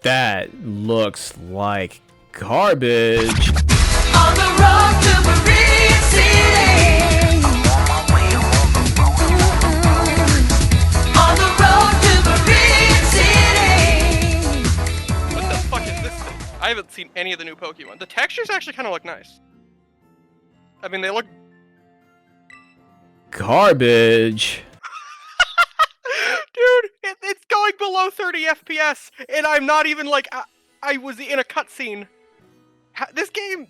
That looks like garbage. On the road to Korea City. On the road to Korea City. What the fuck is this thing? I haven't seen any of the new Pokemon. The textures actually kind of look nice. I mean, they look Garbage. Dude, it's going below 30 FPS, and I'm not even like I was in a cutscene. This game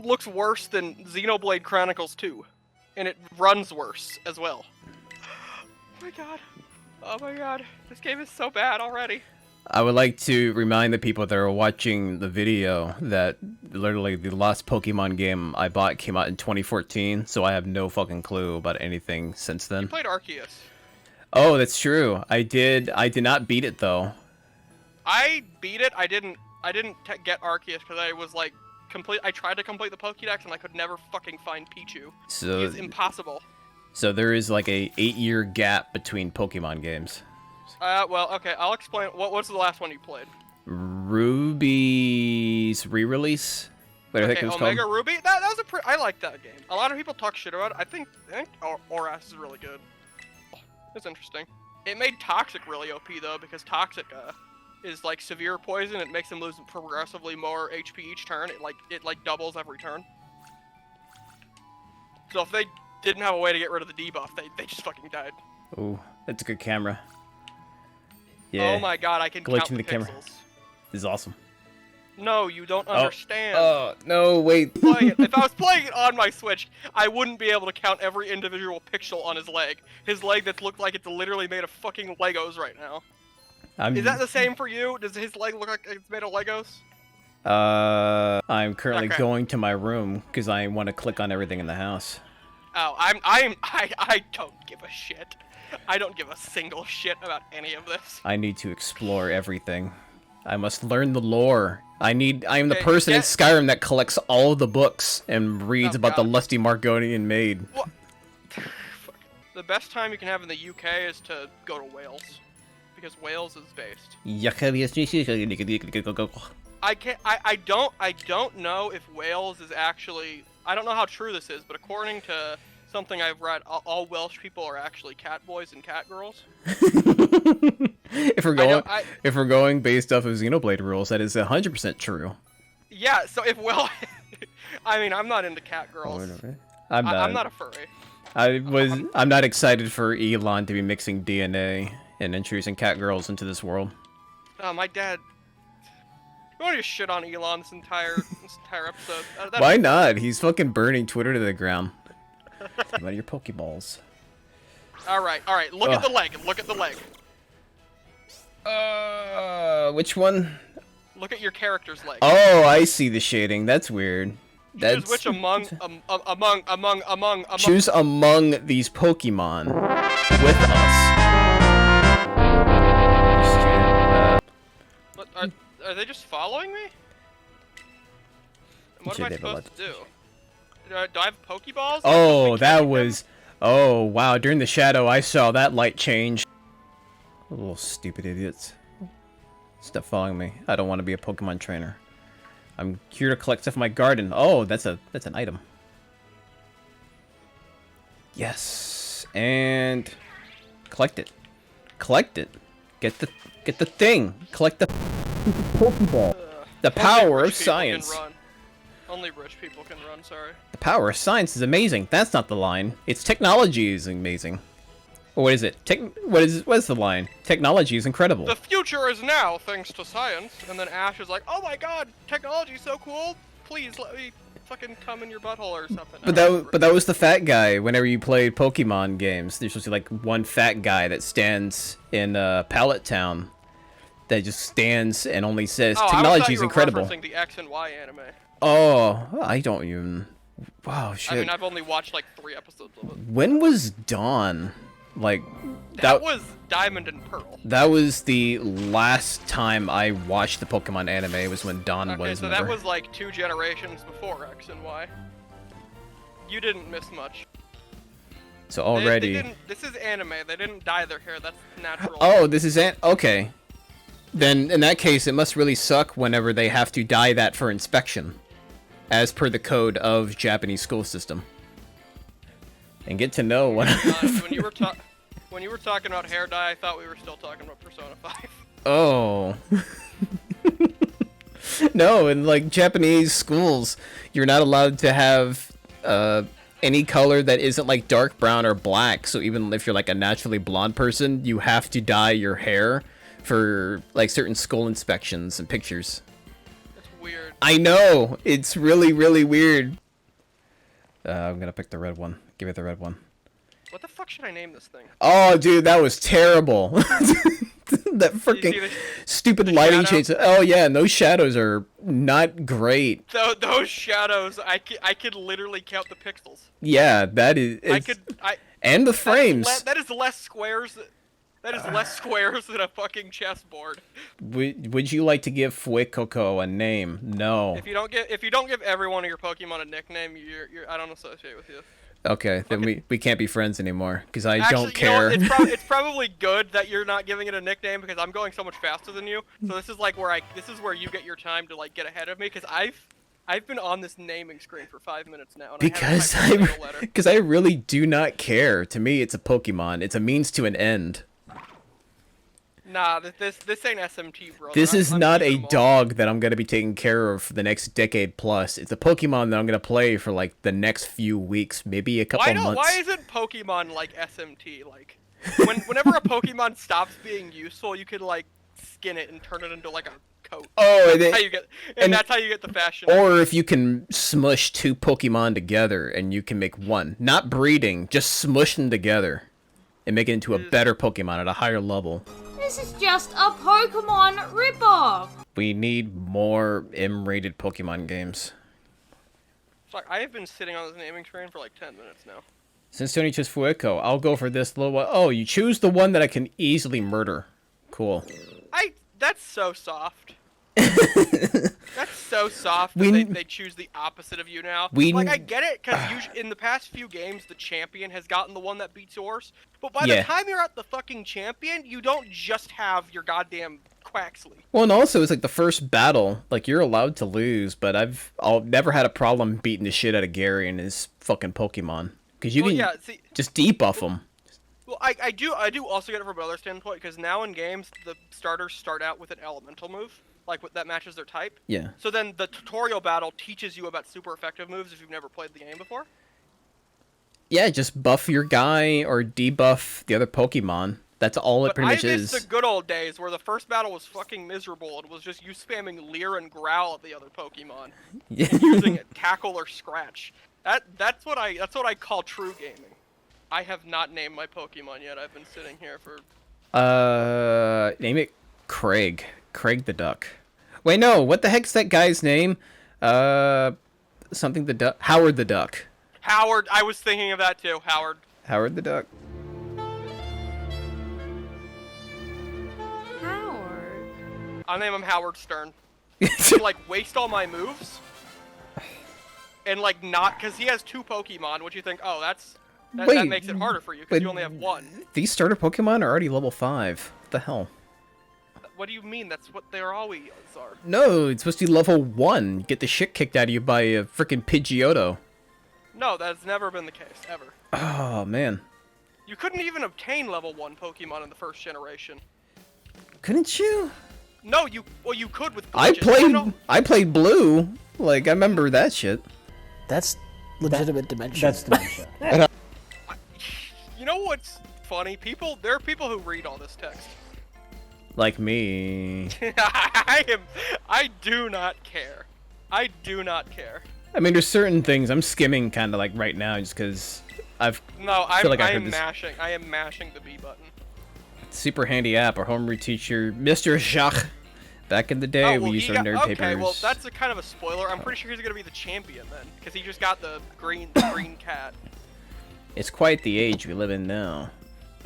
looks worse than Xenoblade Chronicles 2, and it runs worse as well. Oh my god, this game is so bad already. I would like to remind the people that are watching the video that literally the last Pokemon game I bought came out in 2014, so I have no fucking clue about anything since then. You played Arceus. Oh, that's true. I did not beat it though. I beat it. I didn't get Arceus because I was like I tried to complete the Pokédex and I could never fucking find Pichu. So it's impossible. So there is like a 8-year gap between Pokemon games. Well, okay, I'll explain. What's the last one you played? Ruby's re-release. What I think it was Omega called. Ruby. That was I like that game. A lot of people talk shit about it. I think Oras is really good. It's interesting. It made Toxic really OP though, because Toxic is like severe poison. It makes them lose progressively more HP each turn. It doubles every turn. So if they didn't have a way to get rid of the debuff, they just fucking died. Oh, that's a good camera. Yeah. Oh my god, I can Glitching count the the camera. pixels. This is awesome. No, you don't understand. Oh, no, wait. If I was playing it on my Switch, I wouldn't be able to count every individual pixel on his leg. His leg that looked like it's literally made of fucking Legos right now. Is that the same for you? Does his leg look like it's made of Legos? I'm currently going to my room because I want to click on everything in the house. Oh, I don't give a shit. I don't give a single shit about any of this. I need to explore everything. I must learn the lore. I am the person in Skyrim that collects all of the books and reads about the lusty Margonian maid. What? The best time you can have in the UK is to go to Wales, because Wales is based. I don't know if Wales is actually. I don't know how true this is, but according to something I've read, all Welsh people are actually cat boys and cat girls. If we're going based off of Xenoblade rules, that is 100% true. Yeah, so if I mean, I'm not into cat girls. I'm not a furry. I'm not excited for Elon to be mixing DNA and introducing cat girls into this world. My dad. You want to just shit on Elon this entire episode? Why not? He's fucking burning Twitter to the ground. What are your Pokeballs? All right. Look at the leg. Look at the leg. Which one? Look at your character's leg. Oh, I see the shading. That's weird. Choose which among. Choose among these Pokemon with us. What, are they just following me? What am I supposed to do? Do I have Pokeballs? Oh, that was... Oh, wow. During the shadow, I saw that light change. Little stupid idiots. Stop following me. I don't want to be a Pokemon trainer. I'm here to collect stuff in my garden. Oh, that's an item. Yes. And... collect it. Collect it. Get the thing. Collect the Pokeball. The power of science. Only rich people can run, sorry. The power of science is amazing. That's not the line. It's technology is amazing. Or what is it? What is the line? Technology is incredible. The future is now, thanks to science. And then Ash is like, oh my god, technology's so cool. Please let me fucking come in your butthole or something. But that was the fat guy whenever you played Pokemon games. There's supposed to be like one fat guy that stands in Pallet Town that just stands and only says technology is incredible. I was referencing the X and Y anime. Oh, I don't even... Wow, shit. I mean, I've only watched like 3 episodes of it. When was Dawn? Like, That was Diamond and Pearl. that was the last time I watched the Pokemon anime. Was when Dawn Okay, was. so remember? that was like 2 generations before X and Y. You didn't miss much. So They already. didn't, this is anime. They didn't dye their hair. That's natural. Oh, this is okay. Then in that case, it must really suck whenever they have to dye that for inspection, as per the code of Japanese school system. And get to know what. when you were talking about hair dye, I thought we were still talking about Persona 5. Oh. No, in like Japanese schools, you're not allowed to have any color that isn't like dark brown or black. So even if you're like a naturally blonde person, you have to dye your hair for like certain school inspections and pictures. That's weird. I know, it's really, really weird. I'm gonna pick the red one. Give it the red one. What the fuck should I name this thing? Oh, dude, that was terrible. That freaking stupid lighting shadow? change. Oh yeah, and those shadows are not great. Those shadows, I could literally count the pixels. Yeah, that is. And the frames. That is less squares. That is less squares than a fucking chessboard. Would you like to give Fuecoco a name? No. If you don't give every one of your Pokemon a nickname, I don't associate with you. Okay, then we can't be friends anymore because I Actually, don't care. You know what? It's probably good that you're not giving it a nickname because I'm going so much faster than you. So this is like where you get your time to like get ahead of me because I've been on this naming screen for 5 minutes now. And Because I haven't typed a single letter. because I really do not care. To me, it's a Pokemon. It's a means to an end. Nah, this ain't SMT, bro. This is I'm not a keeping them all. dog that I'm gonna be taking care of for the next decade plus. It's a Pokemon that I'm gonna play for like the next few weeks, maybe a couple months. Why isn't Pokemon like SMT? Like, whenever a Pokemon stops being useful, you could like skin it and turn it into like a coat. Oh, That's how you get the fashion. Or if you can smush 2 Pokemon together and you can make one, not breeding, just smush them together and make it into a better Pokemon at a higher level. This is just a Pokemon ripoff! We need more M-rated Pokemon games. It's like, I have been sitting on this naming screen for like 10 minutes now. Since Tony chose Fueco, I'll go for this little one. Oh, you choose the one that I can easily murder. Cool. That's so soft. That's so soft that they choose the opposite of you now. Like, I get it, because in the past few games, the champion has gotten the one that beats yours. But by the time you're at the fucking champion, you don't just have your goddamn Quaxley. Well, and also, it's like the first battle. Like, you're allowed to lose, but I've never had a problem beating the shit out of Gary and his fucking Pokemon. Because you can just debuff them. Well, I do also get it from another standpoint, because now in games, the starters start out with an elemental move. Like, that matches their type. Yeah. So then the tutorial battle teaches you about super effective moves if you've never played the game before. Yeah, just buff your guy or debuff the other Pokemon. That's all it pretty much is. I miss the good old days where the first battle was fucking miserable and was just you spamming Leer and Growl at the other Pokemon. Using Tackle or Scratch. That's what I call true gaming. I have not named my Pokemon yet. I've been sitting here for... Name it Craig. Craig the Duck. Wait, no. What the heck's that guy's name? Something the Duck. Howard the Duck. Howard. I was thinking of that too. Howard. Howard the Duck. Howard? I'll name him Howard Stern. To, like, waste all my moves. And, like, not... Because he has 2 Pokemon, which you think, oh, that makes it harder for you, because you only have 1. These starter Pokemon are already level 5. What the hell? What do you mean? That's what they're always are. No, it's supposed to be level 1. Get the shit kicked out of you by a freaking Pidgeotto. No, that's never been the case, ever. Oh, man. You couldn't even obtain level 1 Pokemon in the first generation. Couldn't you? No, you could with glitches. I played Blue. Like, I remember that shit. That's legitimate dementia. That's dementia. You know what's funny? There are people who read all this text. Like me. I do not care. I do not care. I mean, there's certain things I'm skimming kind of like right now just because I am mashing the B button. Super handy app. Our homebrew teacher, Mr. Jacques. Back in the day, we used our nerd papers. Okay, well, that's a kind of a spoiler. I'm pretty sure he's gonna be the champion then, because he just got the green cat. It's quite the age we live in now.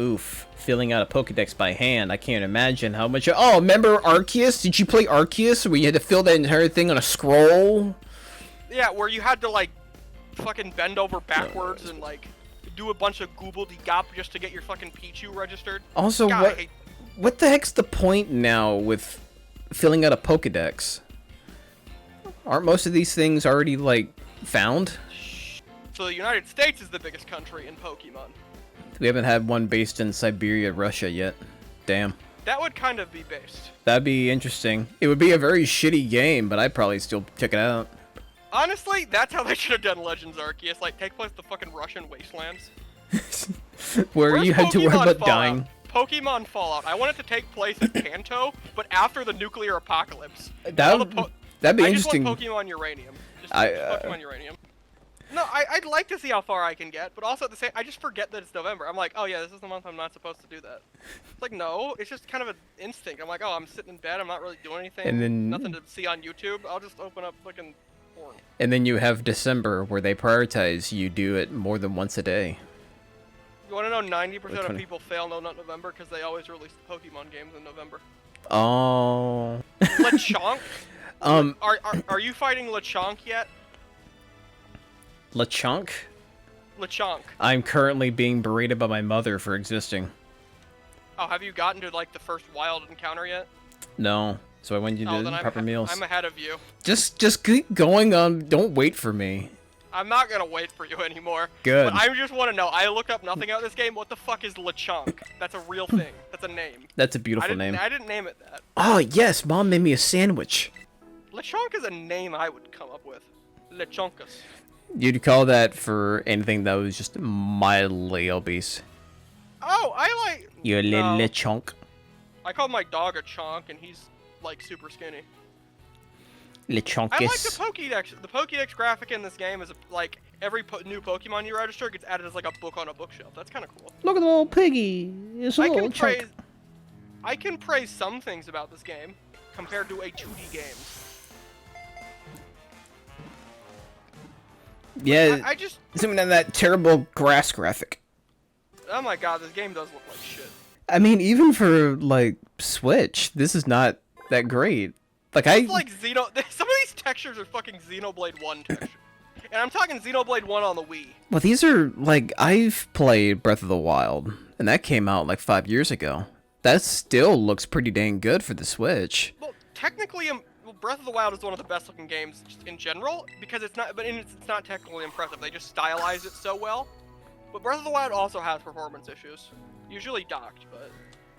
Oof. Filling out a Pokedex by hand. I can't imagine how much... Oh, remember Arceus? Did you play Arceus where you had to fill that entire thing on a scroll? Yeah, where you had to, like, fucking bend over backwards and, like, do a bunch of goobly-gop just to get your fucking Pichu registered. Also, God, what the heck's the point now with filling out a Pokedex? Aren't most of these things already, like, found? So the United States is the biggest country in Pokemon. We haven't had one based in Siberia, Russia yet. Damn. That would kind of be based. That'd be interesting. It would be a very shitty game, but I'd probably still check it out. Honestly, that's how they should have done Legends Arceus. Like, take place in the fucking Russian wastelands. Where Where's you had to worry Pokemon about Fallout? dying. Pokemon Fallout. I want it to take place in Kanto, but after the nuclear apocalypse. That'd be I interesting. just want Pokemon Uranium. Just I, Pokemon Uranium. No, I'd like to see how far I can get, but also at the same, I just forget that it's November. I'm like, oh yeah, this is the month I'm not supposed to do that. It's like, no, it's just kind of an instinct. I'm like, oh, I'm sitting in bed, I'm not really doing anything, And then- nothing to see on YouTube. I'll just open up fucking porn. And then you have December, where they prioritize you do it more than once a day. You want to know 90% of 20. people fail No Nut November because they always release Pokemon games in November. Oh. Lechonk? Are you fighting Lechonk yet? LeChonk? Lechonk. I'm currently being berated by my mother for existing. Oh, have you gotten to like the first wild encounter yet? No. So I went to Oh, do then proper meals. I'm ahead of you. Just keep going on. Don't wait for me. I'm not gonna wait for you anymore. Good. But I just want to know. I look up nothing out of this game. What the fuck is Lechonk? That's a real thing. That's a name. That's a I beautiful didn't, name. I didn't name it that. Oh, yes. Mom made me a sandwich. Lechonk is a name I would come up with. Lechonkus. You'd call that for anything that was just mildly obese. Oh, I like. You little No. chunk. I call my dog a chonk, and he's like super skinny. I like the Lechonkus. Pokédex. The Pokédex graphic in this game is like every new Pokemon you register gets added as like a book on a bookshelf. That's kind of cool. Look at the little piggy. It's a I little can chunk. praise. I can praise some things about this game compared to a 2D game. Yeah, I just. zooming on that terrible grass graphic. Oh my god, this game does look like shit. I mean, even for, like, Switch, this is not that great. Like, It's like some of these textures are fucking Xenoblade 1 textures. And I'm talking Xenoblade 1 on the Wii. Well, these are, like, I've played Breath of the Wild, and that came out, like, 5 years ago. That still looks pretty dang good for the Switch. Well, technically, Breath of the Wild is one of the best looking games just in general because it's not, but it's not technically impressive. They just stylize it so well. But Breath of the Wild also has performance issues, usually docked, but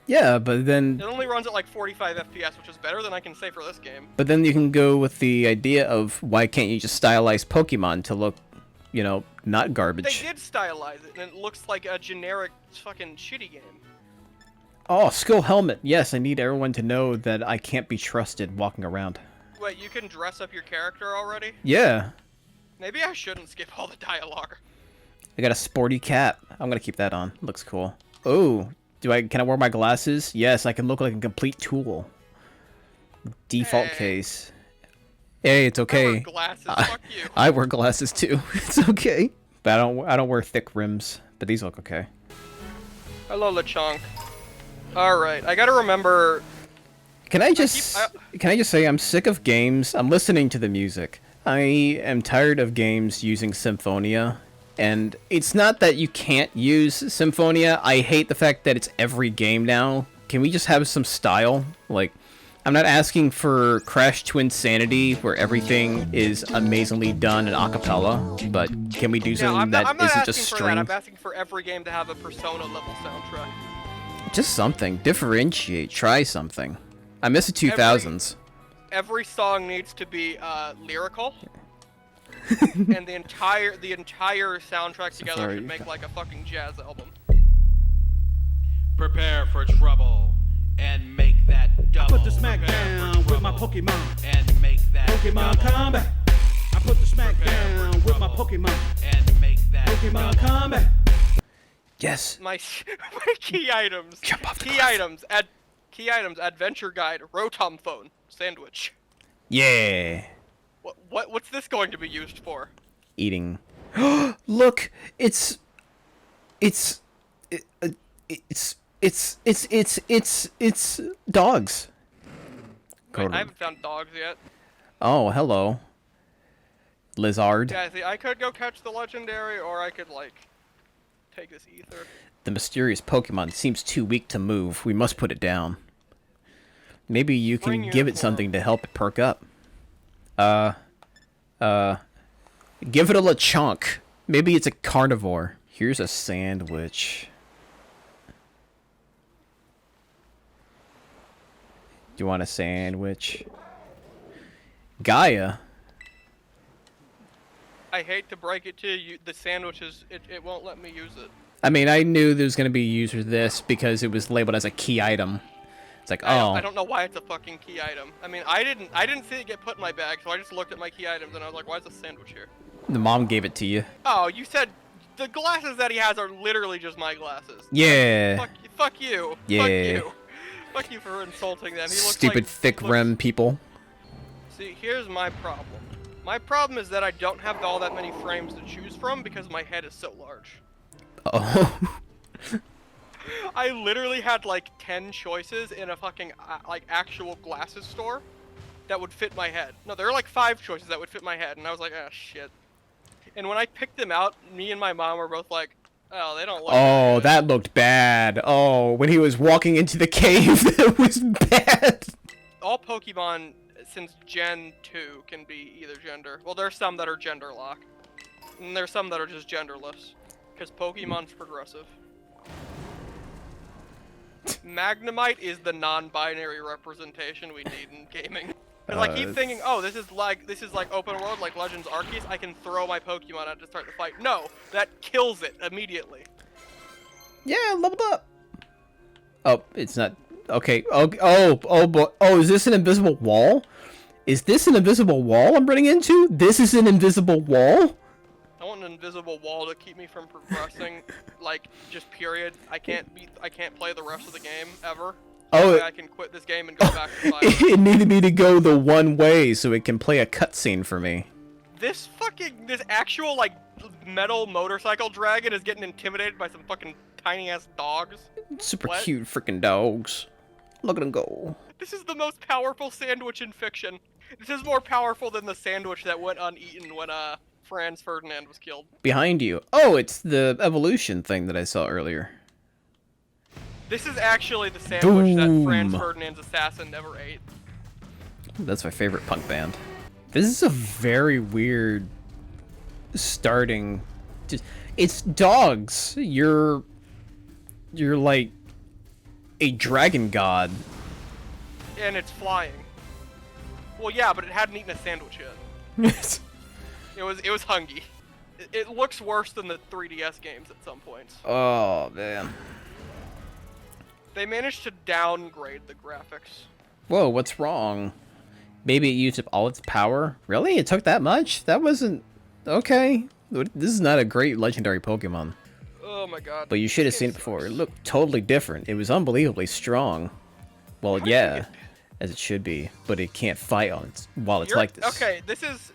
Yeah, but then it only runs at like 45 FPS, which is better than I can say for this game. you can go with the idea of why can't you just stylize Pokemon to look, you know, not They garbage. did stylize it, and it looks like a generic fucking shitty game. Oh, Skull Helmet. Yes, I need everyone to know that I can't be trusted walking around. Wait, you can dress up your character already? Yeah. Maybe I shouldn't skip all the dialogue. I got a sporty cap. I'm gonna keep that on. Looks cool. Oh, can I wear my glasses? Yes, I can look like a complete tool. Default Hey. case. Hey, it's I okay. wear glasses, fuck you. I wear glasses too. It's okay. But I don't wear thick rims. But these look okay. Hello, Lechonk. Alright, I gotta remember. Can I just say I'm sick of games. I'm listening to the music. I am tired of games using Symphonia. And it's not that you can't use Symphonia. I hate the fact that it's every game now. Can we just have some style? Like, I'm not asking for Crash Twinsanity, where everything is amazingly done in acapella, but can we do Yeah, something I'm that not isn't asking just for string? that. I'm asking for every game to have a Persona level soundtrack. Just something. Differentiate. Try something. I miss the 2000s. Every song needs to be lyrical. And the entire soundtrack together Sorry, should make like a fucking jazz album. Prepare for trouble and make that double. Put the smack Prepare for down with my trouble Pokemon. and make that Pokemon double. combat. I put the smack Prepare for down with my trouble Pokemon. and make that Pokemon double. combat. Yes. My key items. Jump off the Key cliff. items. Key items. Adventure guide. Rotom phone. Sandwich. Yeah. What's this going to be used for? Eating. Look, It's dogs. Wait, I haven't found dogs yet. Oh, hello. Lizard. Yeah, see, I could go catch the legendary, or I could, like, take this ether. The mysterious Pokemon seems too weak to move. We must put it down. Maybe you Spring can give it uniform. something to help it perk up. Give it a Lechonk. Maybe it's a carnivore. Here's a sandwich. Do you want a sandwich? Gaia? I hate to break it to you, the sandwiches, it won't let me use it. I mean, I knew there was going to be a user this because it was labeled as a key item. It's like, oh. I don't know why it's a fucking key item. I mean, I didn't see it get put in my bag, so I just looked at my key items and I was like, why is a sandwich here? The mom gave it to you. Oh, you said the glasses that he has are literally just my glasses. Yeah. Fuck you. Yeah. Fuck you. Fuck you for insulting them. He looks Stupid like, thick rim people. See, here's my problem. My problem is that I don't have all that many frames to choose from because my head is so large. Oh. I literally had like 10 choices in a fucking like actual glasses store that would fit my head. No, there were like 5 choices that would fit my head, and I was like, ah, shit. And when I picked them out, me and my mom were both like, oh, they don't look Oh, good. that looked bad. Oh, when he was walking into the cave, that was bad. All Pokemon since Gen 2 can be either gender. Well, there's some that are gender locked, and there's some that are just genderless, because Pokemon's progressive. Magnemite is the non-binary representation we need in gaming. Because I keep thinking, oh, this is like open world, like Legends Arceus. I can throw my Pokemon out to start the fight. No, that kills it immediately. Yeah, leveled up. Oh, it's not. Okay. Oh boy. Oh, is this an invisible wall? Is this an invisible wall I'm running into? This is an invisible wall? I want an invisible wall to keep me from progressing. Like, just period. I can't play the rest of the game ever. Oh, That way I can quit this game and go back to fire. it needed me to go the one way so it can play a cutscene for me. This actual, like, metal motorcycle dragon is getting intimidated by some fucking tiny-ass dogs. Super What? cute freaking dogs. Look at them go. This is the most powerful sandwich in fiction. This is more powerful than the sandwich that went uneaten when, Franz Ferdinand was killed. Behind you. Oh, it's the evolution thing that I saw earlier. This is actually the sandwich that Boom. Franz Ferdinand's assassin never ate. That's my favorite punk band. This is a very weird starting. It's dogs. You're like a dragon god. And it's flying. Well, yeah, but it hadn't eaten a sandwich yet. It was hungry. It looks worse than the 3DS games at some points. Oh man. They managed to downgrade the graphics. Whoa, what's wrong? Maybe it used up all its power? Really? It took that much? That wasn't... Okay. This is not a great legendary Pokemon. Oh my god. But you should have This seen game it before. It sucks. looked totally different. It was unbelievably strong. Well, How did yeah. you get- As it should be. But it can't fight on its... while it's You're- like this. Okay, this is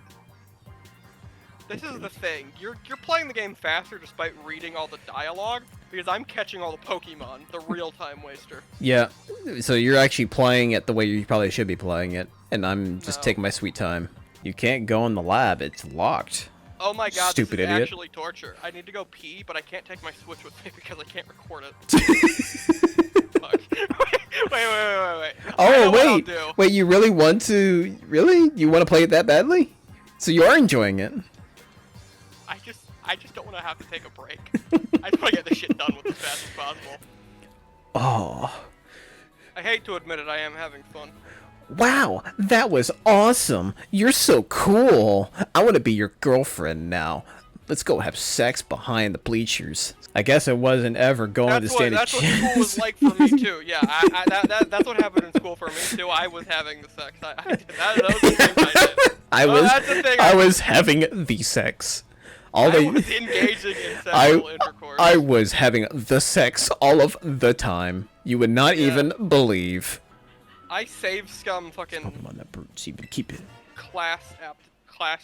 the thing. You're playing the game faster despite reading all the dialogue, because I'm catching all the Pokemon, the real-time waster. Yeah. So you're actually playing it the way you probably should be playing it. And I'm just No. taking my sweet time. You can't go in the lab. It's locked. Oh my god, Stupid this is idiot. actually torture. I need to go pee, but I can't take my Switch with me because I can't record it. Fuck. Wait. I Oh, know what I'll wait. do. Wait, you really want to... Really? You want to play it that badly? So you are enjoying it. I just don't want to have to take a break. I just want to get this shit done with as fast as possible. Oh. I hate to admit it, I am having fun. Wow, that was awesome. You're so cool. I want to be your girlfriend now. Let's go have sex behind the bleachers. I guess I wasn't ever going to stand a That's what chance. school was like for me too. Yeah, that's what happened in school for me too. I was having the sex. That was the thing I did. That's the thing I was having the sex. I was engaging in sexual intercourse. I was having the sex all of the time. You would not Yeah. even believe. I save scum fucking Pokemon that brutes even keep it. class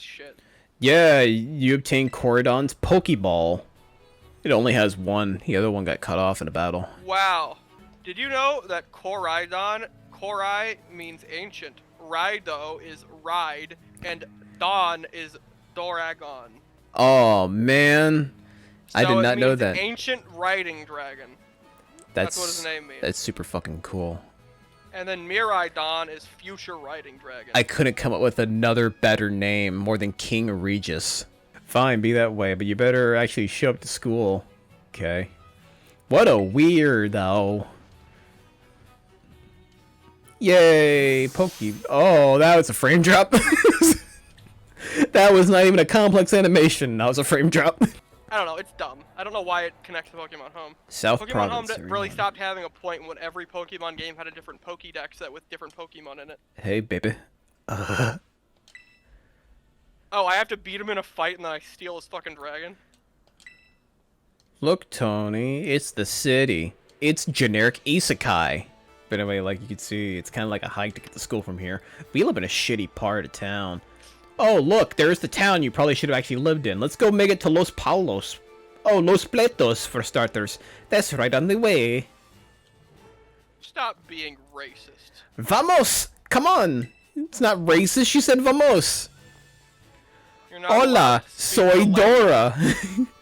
shit. Yeah, you obtain Corridon's Pokeball. It only has one. The other one got cut off in a battle. Wow. Did you know that Korai means ancient, Raido is ride, and Don is Doragon. Oh man, I So did it not know means that. Ancient riding dragon. That's what his name means. That's super fucking cool. And then Mirai Don is future riding dragon. I couldn't come up with another better name more than King Regis. Fine, be that way, but you better actually show up to school. Okay. What a weirdo. Yay, Pokey. Oh, that was a frame drop. That was not even a complex animation. That was a frame drop. I don't know, it's dumb. I don't know why it connects to Pokemon Home. South Pokemon Province. Home really everyone. stopped having a point when every Pokemon game had a different Pokédex set with different Pokemon in it. Hey, baby. Oh, I have to beat him in a fight and then I steal his fucking dragon? Look, Tony, it's the city. It's generic isekai. But anyway, like you can see, it's kind of like a hike to get to school from here. We live in a shitty part of town. Oh, look, there's the town you probably should have actually lived in. Let's go make it to Los Paulos. Oh, Los Pletos, for starters. That's right on the way. Stop being racist. Vamos! Come on! It's not racist, she said vamos. You're not allowed Hola, to speak soy the language. Dora.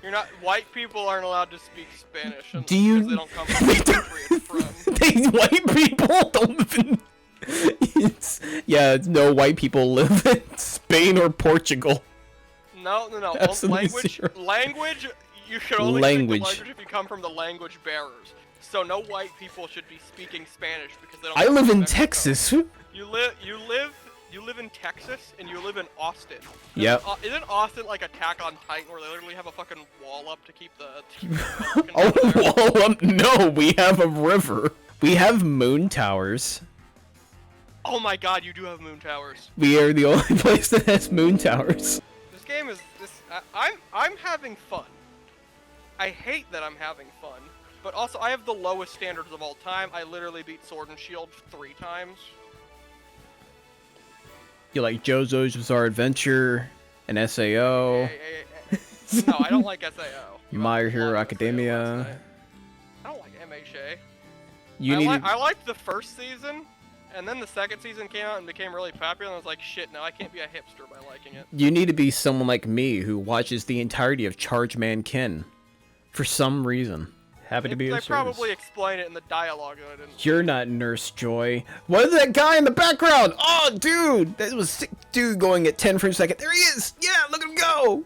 You're not. White people aren't allowed to speak Spanish. Do you- Because they don't come from the country it's from. These white people don't live in... no white people live in Spain or Portugal. No. Absolutely Language. zero. Language. You should only Language. speak the language if you come from the language bearers. So no white people should be speaking Spanish because they don't. I come live from in Mexico. Texas. You live in Texas and you live in Austin. Yep. Isn't Austin like Attack on Titan where they literally have a fucking wall up to keep the? Oh, well, no, we have a river. We have moon towers. Oh my God, you do have moon towers. We are the only place that has moon towers. This game is this. I'm having fun. I hate that I'm having fun, but also I have the lowest standards of all time. I literally beat Sword and Shield 3 times. You like JoJo's Bizarre Adventure, and SAO. No, I don't like SAO. My Hero Love Academia. SAO last night. I don't like MHA. You need. I liked the first season, and then the second season came out and became really popular, and I was like, shit, now I can't be a hipster by liking it. You need to be someone like me who watches the entirety of Charge Man Ken. For some reason. Happy to be I of service. probably explain it in the dialogue that I didn't. You're not Nurse Joy. What is that guy in the background? Oh, dude! That was sick dude going at 10 frames a second. There he is! Yeah, look at him go!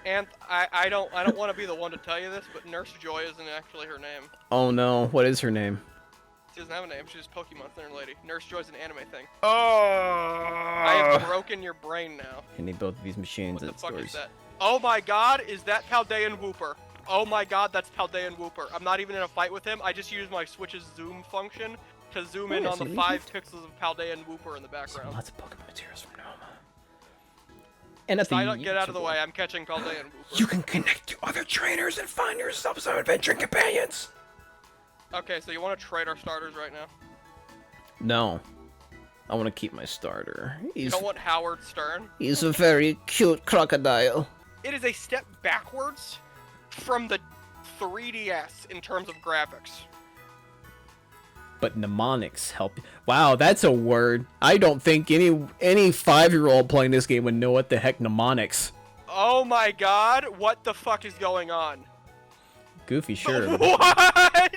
And I don't want to be the one to tell you this, but Nurse Joy isn't actually her name. Oh no, what is her name? She doesn't have a name. She's just Pokemon Center lady. Nurse Joy's an anime thing. Oh! I have broken your brain now. I need both of these machines What the at fuck stores. is that? Oh my God, is that Paldean Wooper? Oh my God, that's Paldean Wooper. I'm not even in a fight with him. I just used my Switch's zoom function to zoom in yeah, on the see, 5 pixels of Paldean Wooper in the background. Lots of Pokemon materials from Noma. And at So the I don't get out of the way. I'm catching Paldean Wooper. You can connect to other trainers and find yourself some adventuring companions. Okay, so you want to trade our starters right now? No. I want to keep my starter. You don't want Howard Stern? He's a very cute crocodile. It is a step backwards from the 3DS in terms of graphics. But mnemonics help. Wow, that's a word. I don't think any 5-year-old playing this game would know what the heck mnemonics. Oh my God, what the fuck is going on? Goofy, sure. What?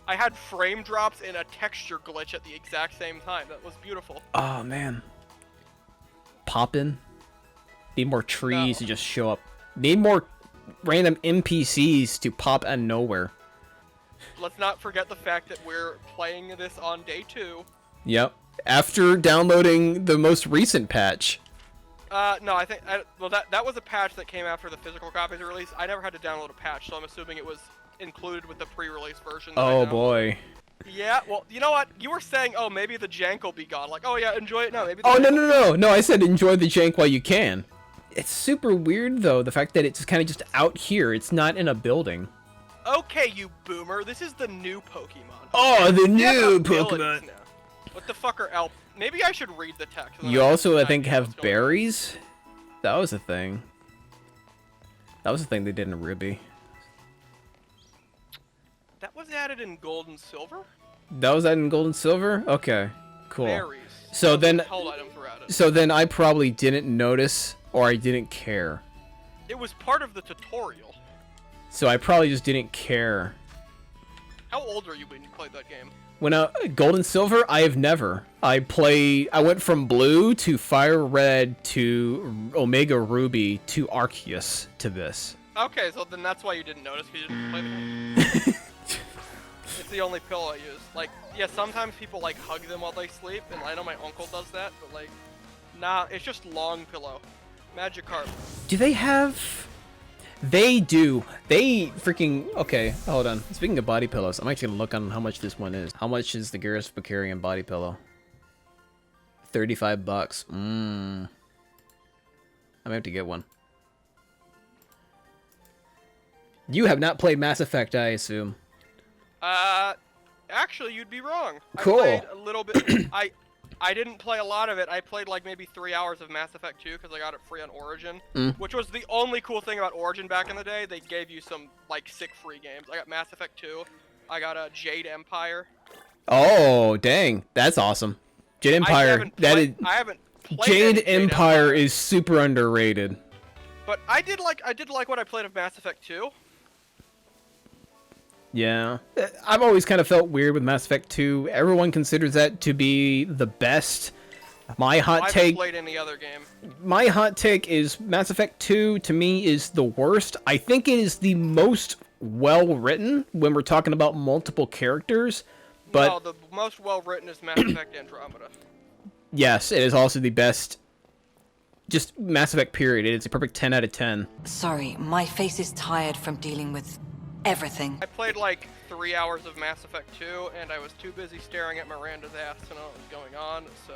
I had frame drops and a texture glitch at the exact same time. That was beautiful. Oh man. Poppin'. Need more trees No. to just show up. Need more random NPCs to pop out of nowhere. Let's not forget the fact that we're playing this on day 2. Yep. After downloading the most recent patch. No, I think well that was a patch that came after the physical copies were released. I never had to download a patch, so I'm assuming it was included with the pre-release version. that I Oh downloaded. boy. Yeah, well, you know what? You were saying, oh, maybe the jank will be gone. Like, oh yeah, enjoy it. No, maybe. Oh no! I said enjoy the jank while you can. It's super weird though, the fact that it's kind of just out here. It's not in a building. Okay, you boomer. This is the new Pokemon. Oh, the You have new abilities Pokemon. now. What the fuck are elf? Maybe I should read the text. and then You I'll also, I decide think, what's have going on. berries. That was a thing. That was a thing they did in Ruby. That was added in Gold and Silver? That was that in Gold and Silver? Okay, cool. Berries. So then, Held items were added. so then I probably didn't notice, or I didn't care. It was part of the tutorial. So I probably just didn't care. How old were you when you played that game? When Gold and Silver, I have never. I went from Blue to Fire Red to Omega Ruby to Arceus to this. Okay, so then that's why you didn't notice, because you didn't play the game. It's the only pillow I use. Like, yeah, sometimes people, like, hug them while they sleep, and I know my uncle does that, but, like, nah, it's just long pillow. Magikarp. Do they have... They do. They freaking... Okay, hold on. Speaking of body pillows, I'm actually gonna look on how much this one is. How much is the Garrus Vakarian body pillow? $35. I'm gonna have to get one. You have not played Mass Effect, I assume. Actually, you'd be wrong. Cool. I played a little bit. I didn't play a lot of it. I played like maybe 3 hours of Mass Effect 2 because I got it free on Origin, which was the only cool thing about Origin back in the day. They gave you some like sick free games. I got Mass Effect 2. I got a Jade Empire. Oh, dang. That's awesome. Jade Empire. I haven't played Jade any Empire is super underrated. But I did like what I played of Mass Effect 2. Yeah. I've always kind of felt weird with Mass Effect 2. Everyone considers that to be the best. My hot I haven't take... played any other game. My hot take is Mass Effect 2 to me is the worst. I think it is the most well written when we're talking about multiple characters. But No, the most well written is Mass Effect Andromeda. yes, it is also the best. Just Mass Effect period. It is a perfect 10 out of 10. Sorry, my face is tired from dealing with everything. I played like 3 hours of Mass Effect 2, and I was too busy staring at Miranda's ass to know what was going on, so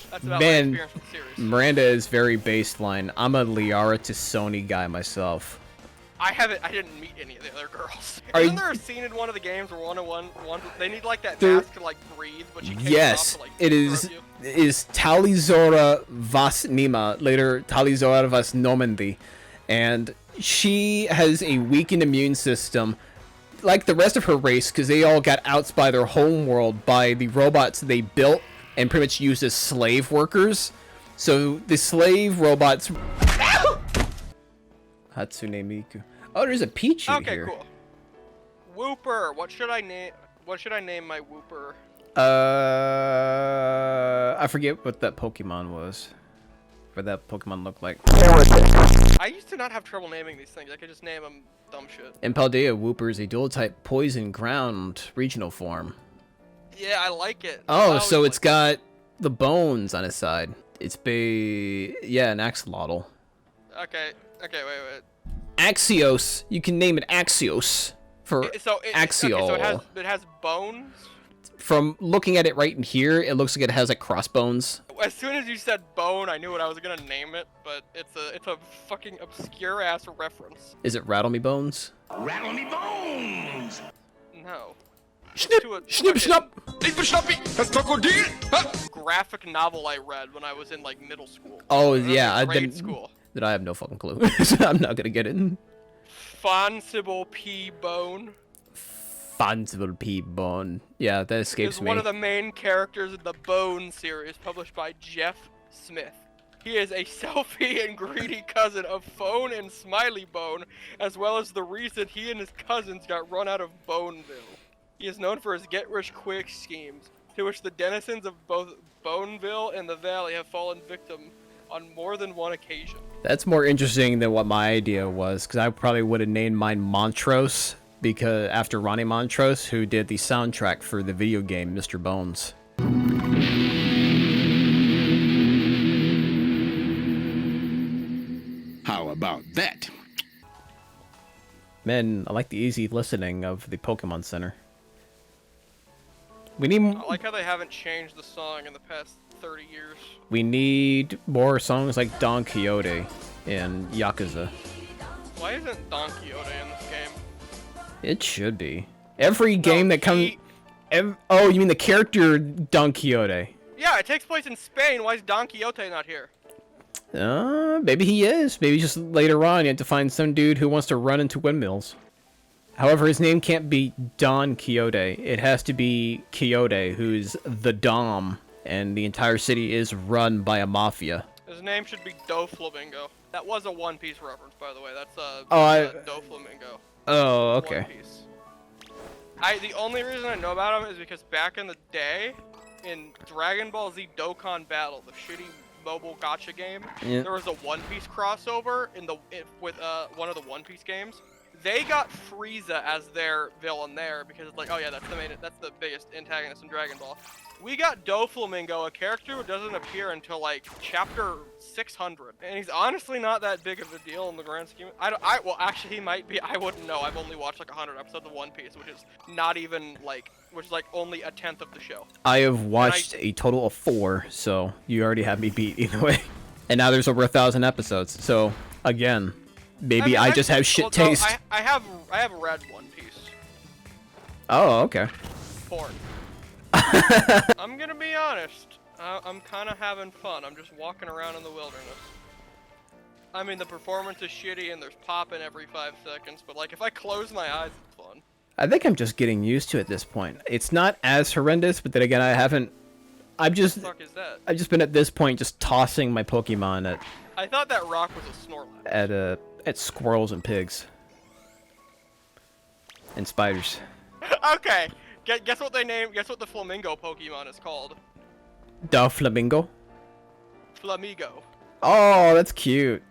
that's about my experience with the series. Miranda is very baseline. I'm a Liara to Sony guy myself. I didn't meet any of the other girls. Are Isn't you- there a scene in one of the games where one they need like that There- mask to like breathe, but she can't Yes, off to, like, it is. hurt you? Is Talizora Vas Nima, later Talizora Vas Normandy, and she has a weakened immune system, like the rest of her race, because they all got outs by their home world by the robots they built and pretty much used as slave workers. So the slave robots. Hatsune Miku. Oh, there's a Pichu Okay, here. cool. Wooper. What should I name? What should I name my Wooper? I forget what that Pokemon was. What that Pokemon looked like. I used to not have trouble naming these things. I could just name them dumb shit. In Paldea, Wooper is a dual-type poison ground regional form. Yeah, I like it. Oh, I so always it's liked got the bones on its side. It's an axolotl. it. Okay, wait. Axios. You can name it Axios for Axial. Okay, so it has bones. From looking at it right in here, it looks like it has like crossbones. As soon as you said bone, I knew what I was gonna name it, but it's a fucking obscure ass reference. Is it Rattle Me Bones? Rattle me bones! No. Snip, To a snip, fucking snap. graphic novel I read when I was in like middle school. Oh Or yeah, grade school. That I have no fucking clue. I'm not gonna get it. Fonsible P Bone Fanciful P Bone. Yeah, that escapes is me. one of the main characters in the Bone series published by Jeff Smith. He is a selfie and greedy cousin of Phone and Smiley Bone, as well as the reason he and his cousins got run out of Boneville. He is known for his get-rich-quick schemes, to which the denizens of both Boneville and the Valley have fallen victim on more than one occasion. That's more interesting than what my idea was, because I probably would have named mine Montrose, because after Ronnie Montrose, who did the soundtrack for the video game Mr. Bones. How about that? Man, I like the easy listening of the Pokemon Center. We need I like how they haven't changed the song in the past 30 years. we need more songs like Don Quixote in Yakuza. Why isn't Don Quixote in this game? It should be. Every game that comes. he- Oh, you mean the character Don Quixote? Yeah, it takes place in Spain. Why is Don Quixote not here? Maybe he is. Maybe just later on you have to find some dude who wants to run into windmills. However, his name can't be Don Quixote. It has to be Quixote, who's the Dom, and the entire city is run by a mafia. His name should be Doflamingo. That was a One Piece reference, by the way. That's Doflamingo. Oh, okay. One Piece. The only reason I know about him is because back in the day, in Dragon Ball Z Dokkan Battle, the shitty mobile gacha game, Yeah. there was a One Piece crossover with one of the One Piece games. They got Frieza as their villain there because it's like, oh yeah, that's the biggest antagonist in Dragon Ball. We got Doflamingo, a character who doesn't appear until like chapter 600, and he's honestly not that big of a deal in the grand scheme. Well, actually, he might be. I wouldn't know. I've only watched like 100 episodes of One Piece, which is not even which is like only a tenth of the show. I have watched a total of 4, so you already have me beat either way. And now there's over 1,000 episodes, so again, maybe I just have shit taste. I have read One Piece. Oh, okay. Porn. I'm gonna be honest. I'm kind of having fun. I'm just walking around in the wilderness. I mean, the performance is shitty and there's popping every 5 seconds, but like if I close my eyes, it's fun. I think I'm just getting used to it at this point. It's not as horrendous, but then again, I've just What the fuck is that? I've just been at this point just tossing my Pokemon I thought that rock was a Snorlax. at squirrels and pigs and spiders. Okay. Guess what the flamingo Pokemon is called? Doflamingo. Flamigo. Oh, that's cute.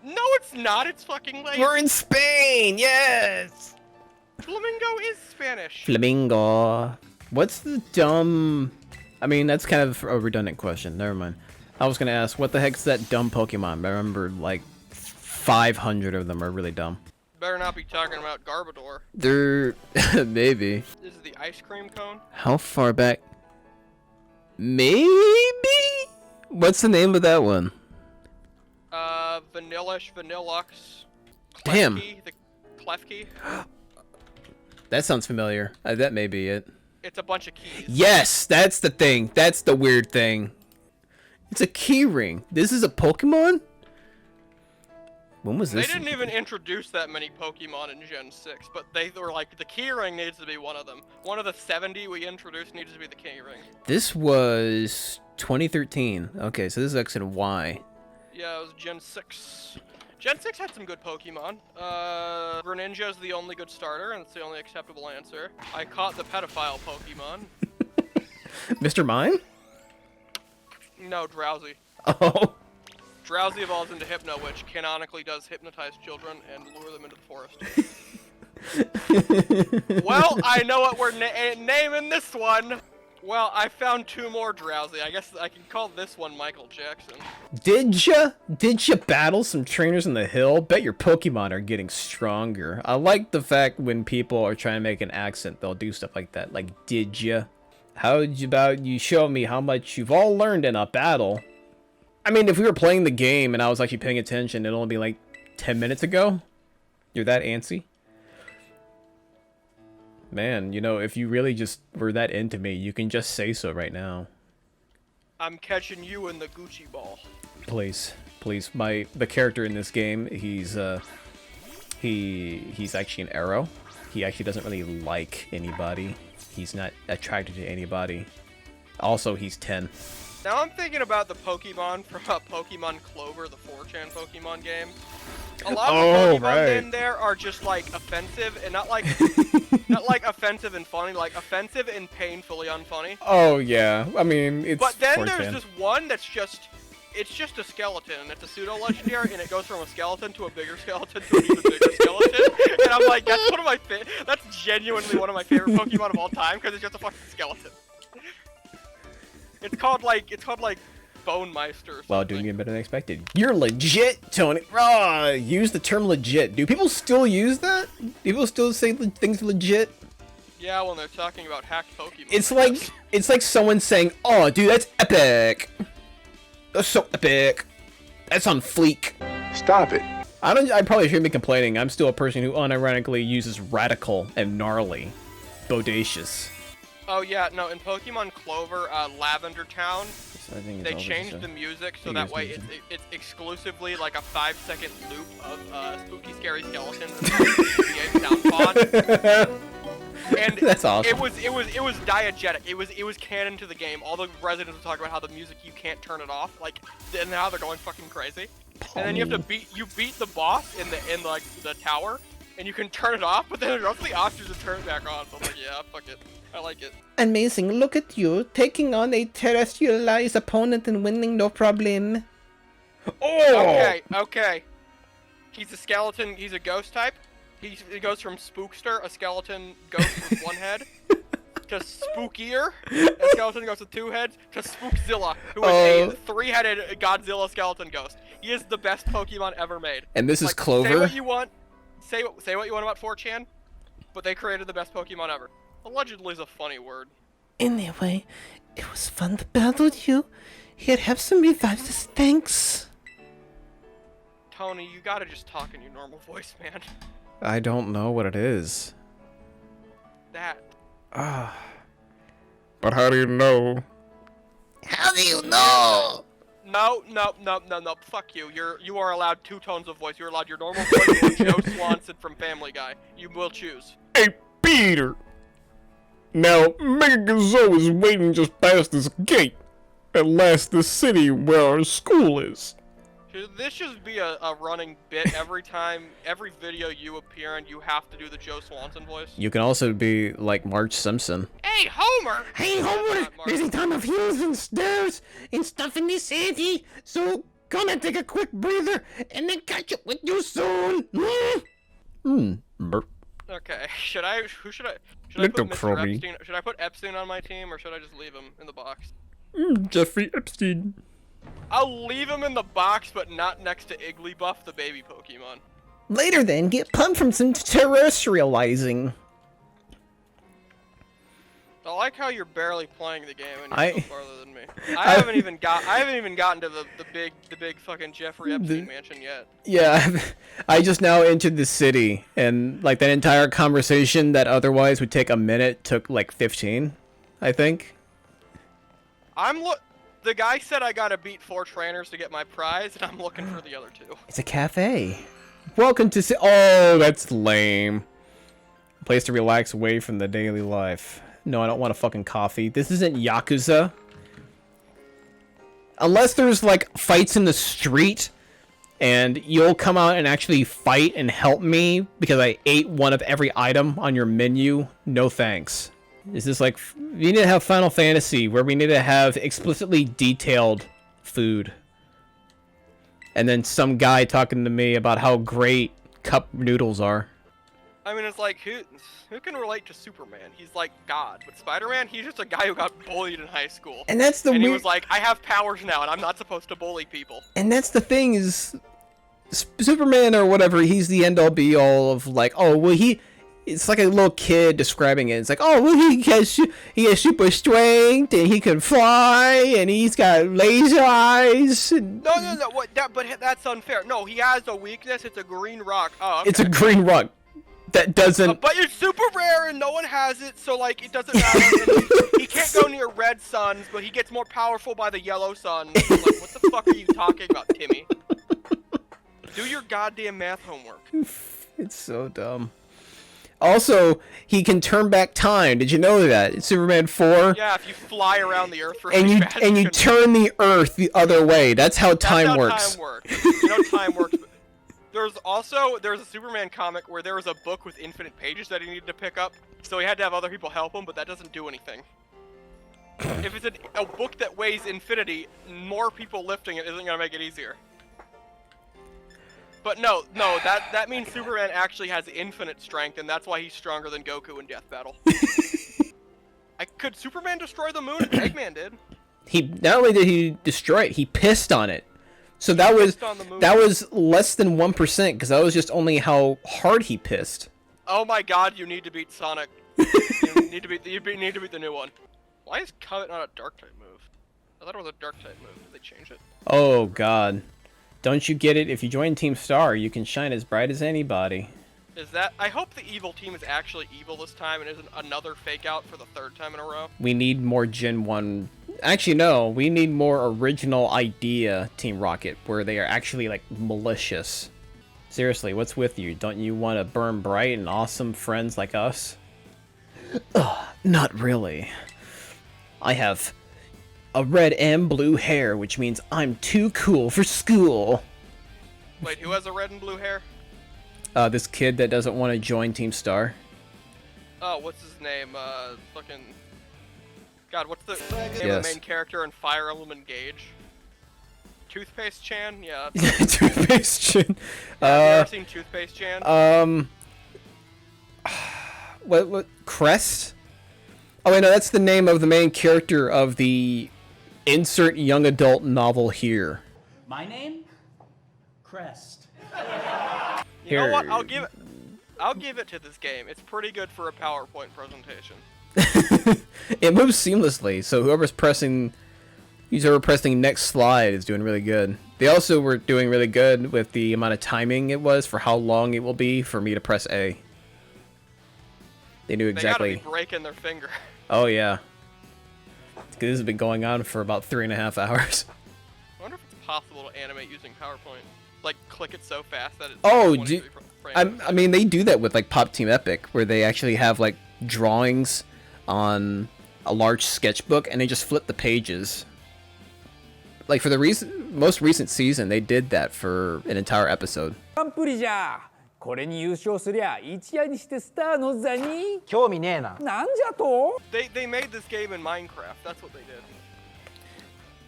No, it's not. It's fucking like We're in Spain. Yes. Flamingo is Spanish. Flamingo. What's the dumb? I mean, that's kind of a redundant question. Never mind. I was gonna ask, what the heck's that dumb Pokemon? I remember like 500 of them are really dumb. Better not be talking about Garbodor. They're maybe. This is the ice cream cone. How far back? Maybe. What's the name of that one? Vanillish, Vanillux. Damn. Klefki, the Klefki. That sounds familiar. That may be it. It's a bunch of keys. Yes, that's the thing. That's the weird thing. It's a key ring. This is a Pokemon? When was They this? didn't even introduce that many Pokemon in Gen 6, but they were like, the key ring needs to be one of them. One of the 70 we introduced needs to be the key ring. This was 2013. Okay, so this is X and Y. Yeah, it was Gen 6. Gen 6 had some good Pokemon. Greninja is the only good starter, and it's the only acceptable answer. I caught the pedophile Pokemon. Mr. Mime? No, Drowsy. Oh. Drowsy evolves into Hypno, which canonically does hypnotize children and lure them into the forest. Well, I know what we're naming this one. Well, I found 2 more Drowsy. I guess I can call this one Michael Jackson. Did ya battle some trainers in the hill? Bet your Pokemon are getting stronger. I like the fact when people are trying to make an accent, they'll do stuff like that. Like, did ya? How about you show me how much you've all learned in a battle? I mean, if we were playing the game and I was actually paying attention, it'd only be like 10 minutes ago. You're that antsy? Man, you know, if you really just were that into me, you can just say so right now. I'm catching you in the Gucci ball. Please, please. The character in this game, he's actually an arrow. He actually doesn't really like anybody. He's not attracted to anybody. Also, he's 10. Now I'm thinking about the Pokemon from Pokemon Clover, the 4chan Pokemon game. A lot of the Pokemon in there are just like offensive and not like offensive and funny, like offensive and painfully unfunny. Oh yeah, I mean it's. But then 4chan. there's this one that's just a skeleton, and it's a pseudo legendary, and it goes from a skeleton to a bigger skeleton to an even bigger skeleton. And I'm like, that's one of my that's genuinely one of my favorite Pokemon of all time because it's just a fucking skeleton. It's called like Bone Meister. Or something. Wow, doing it better than expected. You're legit, Tony. Use the term legit. Do people still use that? People still say things legit? Yeah, when they're talking about hacked Pokemon. It's like someone saying, "Oh, dude, that's epic. That's so epic. That's on fleek." Stop it. I probably shouldn't be complaining. I'm still a person who unironically uses radical and gnarly, bodacious. Oh yeah, no, in Pokemon Clover, Lavender Town, I think it's They always changed just the a music so figures that way music. it's exclusively like a 5-second loop of spooky, scary skeletons and the sound pod. And That's awesome. It was diegetic. It was canon to the game. All the residents would talk about how the music you can't turn it off. Like, and now they're going fucking crazy. And then you have to beat the boss in the tower, and you can turn it off. But then there's also the option to turn it back on. So I'm like, yeah, fuck it. I like it. Amazing, look at you, taking on a terrestrialized opponent and winning no problem. Oh! Okay. He's a skeleton. He's a ghost type. He goes from spookster, a skeleton ghost with one head, to spookier, a skeleton goes with 2 heads, to spookzilla, who is a 3-headed Godzilla skeleton ghost. He is the best Pokemon ever made. And this is Like, Clover? Say what you want. Say what you want about 4chan, but they created the best Pokemon ever. Allegedly is a funny word. Anyway, it was fun to battle with you. Here, have some revives. Thanks. Tony, you gotta just talk in your normal voice, man. I don't know what it is. That. But how do you know? How do you know? No. Fuck you. You are allowed 2 tones of voice. You're allowed your normal voice or Joe Swanson from Family Guy. You will choose. Hey, Peter! Now, Megazoo is waiting just past this gate. At last, the city where our school is. Should this just be a running bit every video you appear in, you have to do the Joe Swanson voice? You can also be like Marge Simpson. Hey, Homer! Hey, Homer! There's a ton of hills and stairs and stuff in this city, so gonna take a quick breather and then catch up with you soon. Burp. Okay, should I Little put Mr. Chromie. Epstein? Should I put Epstein on my team, or should I just leave him in the box? Jeffrey Epstein. I'll leave him in the box, but not next to Igglybuff, the baby Pokemon. Later then, get pumped from some terrestrializing. I like how you're barely playing the game and I- you're so farther than me. I haven't even gotten to the big fucking Jeffrey Epstein mansion yet. Yeah, I just now entered the city, and like that entire conversation that otherwise would take a minute took like 15, I think. The guy said I gotta beat 4 trainers to get my prize, and I'm looking for the other 2. It's a cafe. Welcome to Oh, that's lame. A place to relax away from the daily life. No, I don't want a fucking coffee. This isn't Yakuza. Unless there's like fights in the street, and you'll come out and actually fight and help me because I ate one of every item on your menu. No thanks. Is this like, we need to have Final Fantasy where we need to have explicitly detailed food. And then some guy talking to me about how great cup noodles are. I mean, it's like, who can relate to Superman? He's like God. But Spider-Man, he's just a guy who got bullied in high school. And that's the And he weird... was like, I have powers now, and I'm not supposed to bully people. And that's the thing is, Superman or whatever, he's the end-all be-all of like, oh, well, it's like a little kid describing it. It's like, oh, well, he has super strength, and he can fly, and he's got laser eyes. And... No, but that's unfair. No, he has a weakness. It's a green rock. Oh, okay. It's a green rock. That doesn't... But it's super rare, and no one has it, so, like, it doesn't matter. He can't go near red suns, but he gets more powerful by the yellow sun. Like, what the fuck are you talking about, Timmy? Do your goddamn math homework. It's so dumb. Also, he can turn back time. Did you know that? It's Superman 4. Yeah, if you fly around the Earth for And you turn the Earth the other way. That's how time works. Time works. You know time works. There's a Superman comic where there was a book with infinite pages that he needed to pick up, so he had to have other people help him, but that doesn't do anything. If it's a book that weighs infinity, more people lifting it isn't gonna make it easier. But no, that means Superman actually has infinite strength, and that's why he's stronger than Goku in Death Battle. Could Superman destroy the moon? Eggman did. He not only did he destroy it, he pissed on it. So that was less than 1%, because that was just only how hard he pissed. Oh my God! You need to beat Sonic. you need to beat the new one. Why is Comet not a Dark type move? I thought it was a Dark type move. Did they change it? Oh God. Don't you get it? If you join Team Star, you can shine as bright as anybody. I hope the evil team is actually evil this time and isn't another fake out for the 3rd time in a row. We need more Gen 1 Actually, no. We need more original idea, Team Rocket, where they are actually, like, malicious. Seriously, what's with you? Don't you want to burn bright and awesome friends like us? Ugh, not really. I have a red and blue hair, which means I'm too cool for school. Wait, who has a red and blue hair? This kid that doesn't want to join Team Star. Oh, what's his name? Fucking... God, what's the name of the Yes. main character in Fire Emblem Engage? Toothpaste Chan? Yeah. That's... Toothpaste chin. Have you ever seen Toothpaste Chan? What, Crest? Oh wait, no, that's the name of the main character of the insert young adult novel here. My name? Crest. You know what? Here. I'll give it to this game. It's pretty good for a PowerPoint presentation. It moves seamlessly, so whoever's pressing next slide is doing really good. They also were doing really good with the amount of timing it was for how long it will be for me to press A. They knew exactly. They gotta be breaking their finger. Oh yeah. This has been going on for about 3.5 hours. I wonder if it's possible to animate using PowerPoint. Like, click it so fast that it's... Oh, 23 frames. I mean, they do that with like Pop Team Epic, where they actually have like drawings on a large sketchbook, and they just flip the pages. Like for the most recent season, they did that for an entire episode. グランプリじゃこれに優勝すりゃ一夜にしてスターの座に興味ねえななんじゃと They made this game in Minecraft. That's what they did.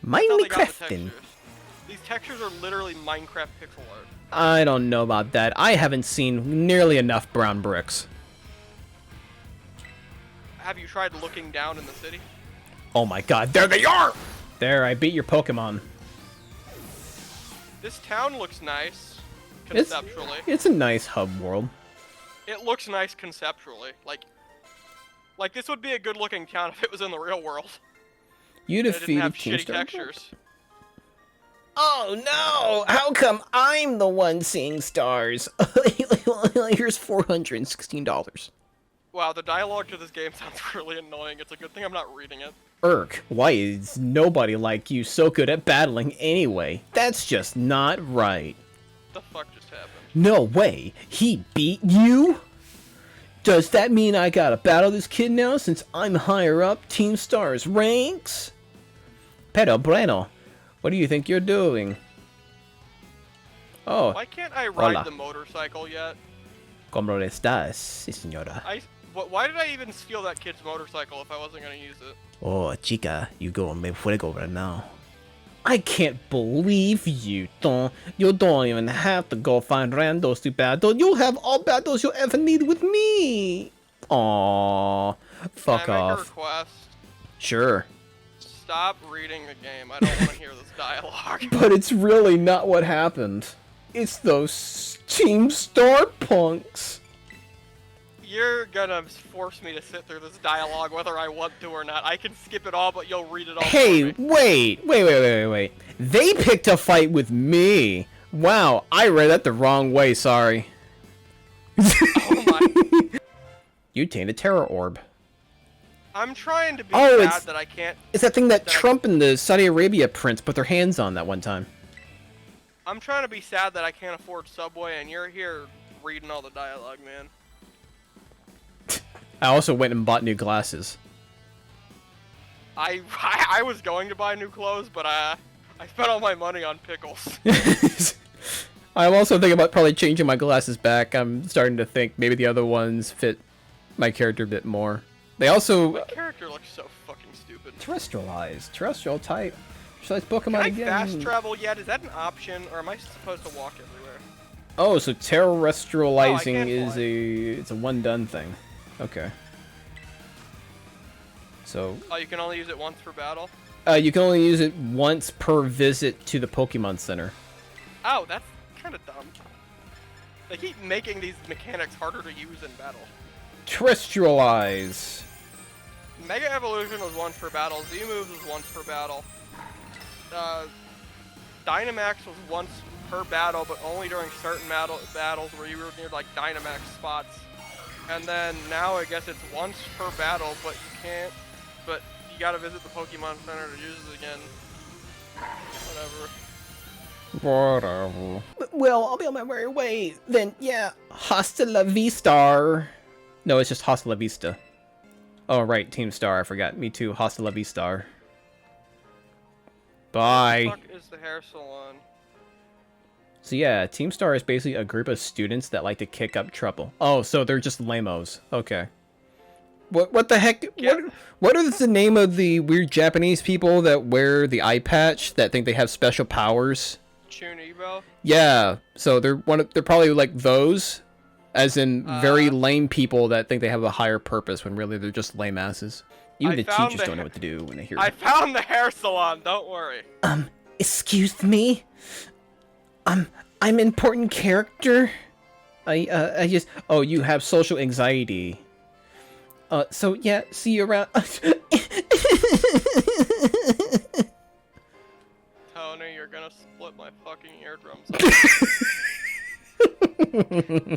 That's how they got the Minecrafting. textures. These textures are literally Minecraft pixel art. I don't know about that. I haven't seen nearly enough brown bricks. Have you tried looking down in the city? Oh my god, there they are! There, I beat your Pokemon. This town looks nice, It's, conceptually. it's a nice hub world. It looks nice conceptually. Like this would be a good looking town if it was in the real world. You And it didn't defeated have Team shitty Star. textures. Oh no! How come I'm the one seeing stars? Here's $416. Wow, the dialogue to this game sounds really annoying. It's a good thing I'm not reading it. Urk, why is nobody like you so good at battling anyway? That's just not right. The fuck just happened? No way, he beat you? Does that mean I gotta battle this kid now since I'm higher up Team Star's ranks? Pero bueno, what do you think you're doing? Oh, Why can't I ride Hola. the motorcycle yet? ¿Cómo estás, sí, señora? Why did I even steal that kid's motorcycle if I wasn't gonna use it? Oh, chica, you go me fuego right now. I can't believe you don't. You don't even have to go find randos to battle. You'll have all battles you'll ever need with me. Aww, fuck Can I make a off. request? Sure. Stop reading the game. I don't want to hear this dialogue. But it's really not what happened. It's those Team Star punks. You're gonna force me to sit through this dialogue whether I want to or not. I can skip it all, but you'll read it all Hey, for me. wait. They picked a fight with me. Wow, I read that the wrong way, sorry. Oh my. You tamed a terror orb. I'm trying to be Oh, sad it's- that I can't... It's that thing that That I- Trump and the Saudi Arabia prince put their hands on that one time. I'm trying to be sad that I can't afford Subway, and you're here reading all the dialogue, man. I also went and bought new glasses. I was going to buy new clothes, but I spent all my money on pickles. I'm also thinking about probably changing my glasses back. I'm starting to think maybe the other ones fit my character a bit more. They also... My character looks so fucking stupid. Terrestrialized. Terrestrial type. Terrestrialized Pokemon Can I again. fast travel yet? Is that an option, or am I supposed to walk everywhere? Oh, so terrestrializing can't is fly. it's a one done thing. Okay. So Oh, you can only use it once per battle? you can only use it once per visit to the Pokemon Center. Oh, that's kind of dumb. They keep making these mechanics harder to use in battle. Terrestrialize. Mega Evolution was once per battle, Z-Moves was once per battle. Dynamax was once per battle, but only during certain battles where you were near like Dynamax spots. And then now I guess it's once per battle, but you gotta visit the Pokemon Center to use it again. Whatever. Whatever. Well, I'll be on my merry way. Then, yeah, hasta la vista. No, it's just hasta la vista. Oh, right, Team Star. I forgot. Me too. Hasta la vista. Bye. What the fuck is the hair salon? So yeah, Team Star is basically a group of students that like to kick up trouble. Oh, so they're just lamos. Okay. What the heck? Yeah. What is the name of the weird Japanese people that wear the eye patch that think they have special powers? Chunibo? Yeah. So they're probably like those, as in very lame people that think they have a higher purpose when really they're just lame asses. Even the teachers don't know what to do when they hear. I found the hair salon. Don't worry. Excuse me? I'm important character. I just. Oh, you have social anxiety. So yeah, see you around. Tony, you're gonna split my fucking eardrums.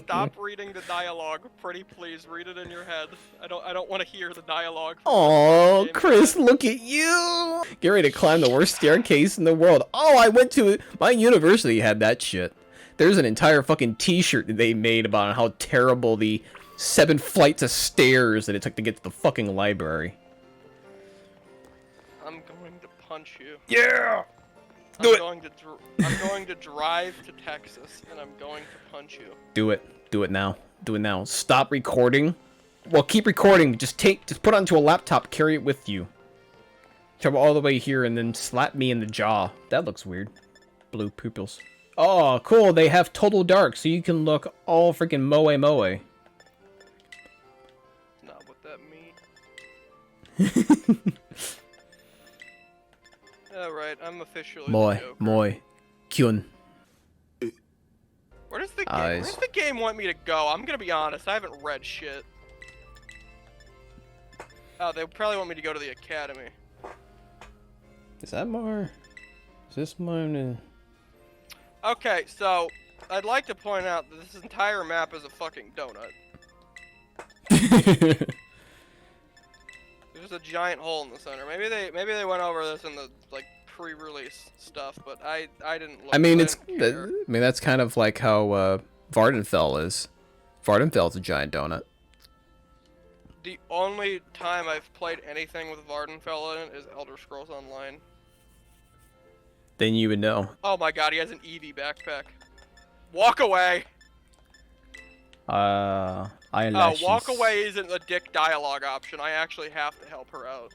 Stop reading the dialogue, pretty please. Read it in your head. I don't want to hear the dialogue. Oh, Chris, look at you! Get ready to climb the worst staircase in the world. Oh, I went to my university had that shit. There's an entire fucking T-shirt that they made about how terrible the 7 flights of stairs that it took to get to the fucking library. I'm going to punch you. Yeah. I'm going to drive to Texas, and I'm going to punch you. Do it. Do it now. Do it now. Stop recording. Well, keep recording. Just put it onto a laptop. Carry it with you. Travel all the way here and then slap me in the jaw. That looks weird. Blue pupils. Oh, cool. They have total dark, so you can look all freaking moe. Not what that means. Alright, I'm officially the Joker. Kyun. Where does the game want me to go? I'm gonna be honest, I haven't read shit. Oh, they probably want me to go to the academy. Is that more? Is this more? Okay, so I'd like to point out that this entire map is a fucking donut. There's a giant hole in the center. Maybe they went over this in the like pre-release stuff, but I didn't look. I mean, that's kind of like how Vardenfell is. Vardenfell's a giant donut. The only time I've played anything with Vardenfell in it is Elder Scrolls Online. Then you would know. Oh my god, he has an Eevee backpack. Walk away! Eyelashes. Walk away isn't a dick dialogue option. I actually have to help her out.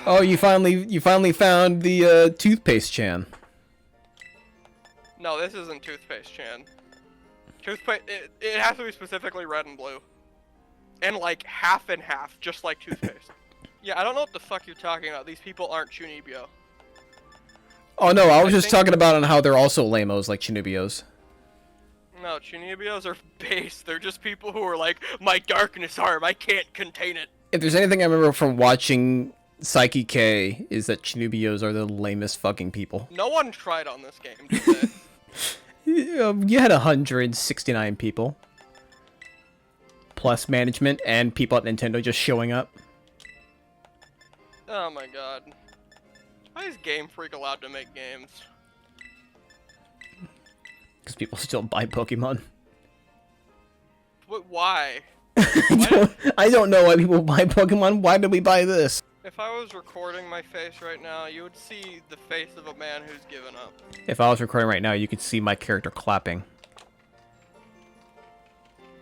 Oh, you finally found the toothpaste Chan. No, this isn't Toothpaste Chan. Toothpaste, it has to be specifically red and blue. And like half and half, just like toothpaste. Yeah, I don't know what the fuck you're talking about. These people aren't Chunibyo. Oh no, I was just talking about on how they're also lamos like Chunibios. No, Chunibios are base. They're just people who are like, my darkness arm, I can't contain it. If there's anything I remember from watching Psyche K, is that Chunibios are the lamest fucking people. No one tried on this game, did they? You had 169 people. Plus management and people at Nintendo just showing up. Oh my god. Why is Game Freak allowed to make games? Because people still buy Pokemon. Why? I don't know why people buy Pokemon. Why did we buy this? If I was recording my face right now, you would see the face of a man who's given up. If I was recording right now, you could see my character clapping.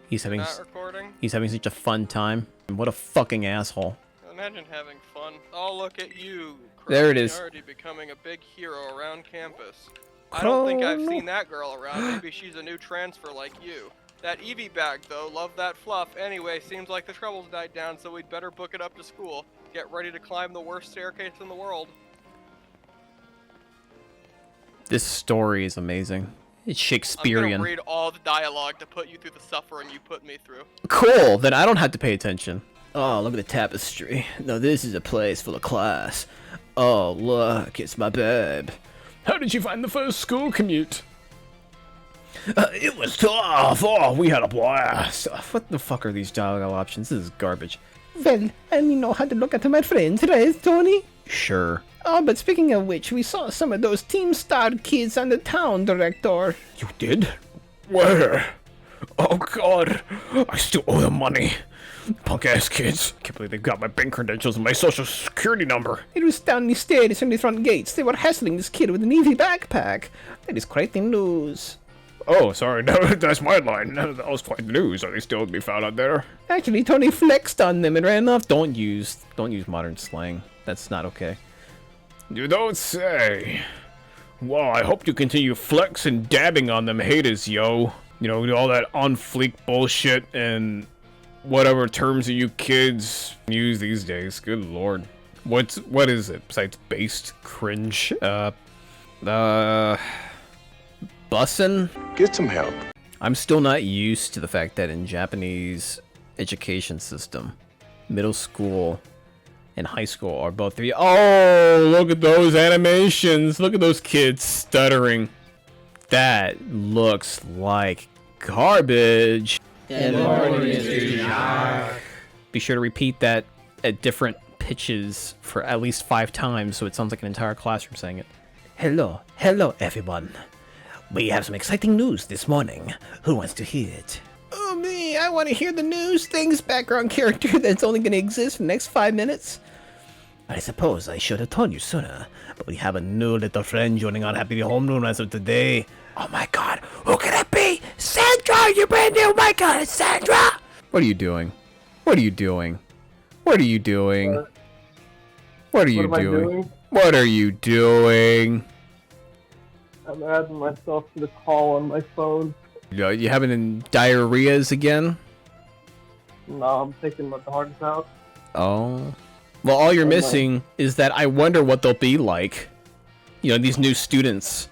He's having such a fun time. What a fucking asshole. Imagine having fun. Oh, look at you. There it is. Already becoming a big hero around campus. I don't think I've seen that girl around. Maybe she's a new transfer like you. That Eevee bag, though, love that fluff. Anyway, seems like the troubles died down, so we'd better book it up to school. Get ready to climb the worst staircase in the world. This story is amazing. It's Shakespearean. I'm gonna read all the dialogue to put you through the suffering you put me through. Cool, then I don't have to pay attention. Oh, look at the tapestry. Now this is a place full of class. Oh, look, it's my babe. How did you find the first school commute? It was tough. Oh, we had a blast. What the fuck are these dialogue options? This is garbage. Well, I know how to look after my friends, right, Tony? Sure. Oh, but speaking of which, we saw some of those Team Star kids on the town, Director. You did? Where? Oh god, I still owe them money. Punk ass kids. Can't believe they got my bank credentials and my social security number. It was down the stairs from the front gates. They were hassling this kid with an EV backpack. That is quite the news. Oh, sorry, that's my line. That was quite the news. Are they still to be found out there? Actually, Tony flexed on them and ran off. Don't use modern slang. That's not okay. You don't say. Well, I hope you continue flexing, dabbing on them haters, yo. You know, all that on fleek bullshit and whatever terms that you kids use these days. Good lord. What is it besides based cringe? Bussin'? Get some help. I'm still not used to the fact that in Japanese education system, middle school and high school are both three. Oh, look at those animations. Look at those kids stuttering. That looks like garbage. Be sure to repeat that at different pitches for at least 5 times so it sounds like an entire classroom saying it. Hello everyone. We have some exciting news this morning. Who wants to hear it? Oh, me, I want to hear the news things background character that's only going to exist for the next 5 minutes. I suppose I should have told you sooner, but we have a new little friend joining our happy homeroom as of today. Oh my god, who could it be? Sandra, you brand new, my god, it's Sandra! What are you doing? What are you doing? What are you doing? What are you doing? What are you doing? I'm adding myself to the call on my phone. You having any diarrheas again? No, I'm taking the hardest out. Oh. Well, all you're missing is that I wonder what they'll be like. You know, these new students.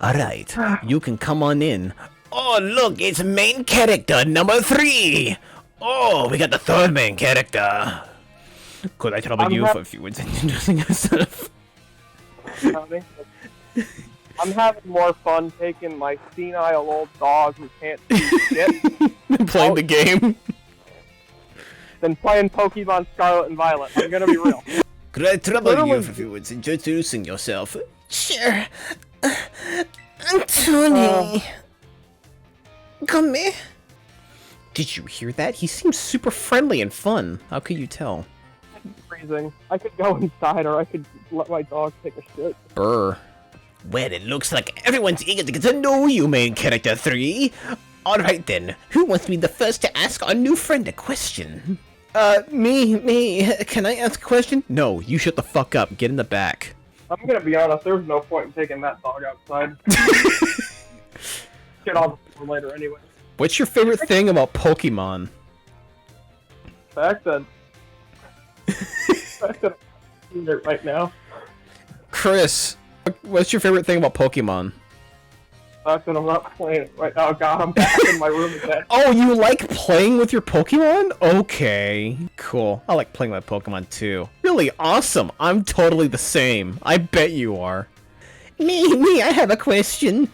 Alright, you can come on in. Oh, look, it's main character number 3! Oh, we got the 3rd main character. Could I trouble you for a few words introducing yourself? I'm having more fun taking my senile old dog who can't see shit Playing the game. than playing Pokemon Scarlet and Violet. I'm gonna be real. Could I trouble you for a few words introducing yourself? Sure. I'm Tony. Come here. Did you hear that? He seems super friendly and fun. How could you tell? It's freezing. I could go inside or I could let my dog take a shit. Brr. Well, it looks like everyone's eager to get to know you, main character 3. Alright then, who wants to be the first to ask our new friend a question? Me. Can I ask a question? No, you shut the fuck up. Get in the back. I'm gonna be honest, there's no point in taking that dog outside. Get on for later anyway. What's your favorite thing about Pokemon? The fact that I'm doing it right now. Chris, what's your favorite thing about Pokemon? The fact that I'm not playing it right now. God, I'm back in my room again. Oh, you like playing with your Pokemon? Okay, cool. I like playing with Pokemon too. Really awesome. I'm totally the same. I bet you are. Me, I have a question.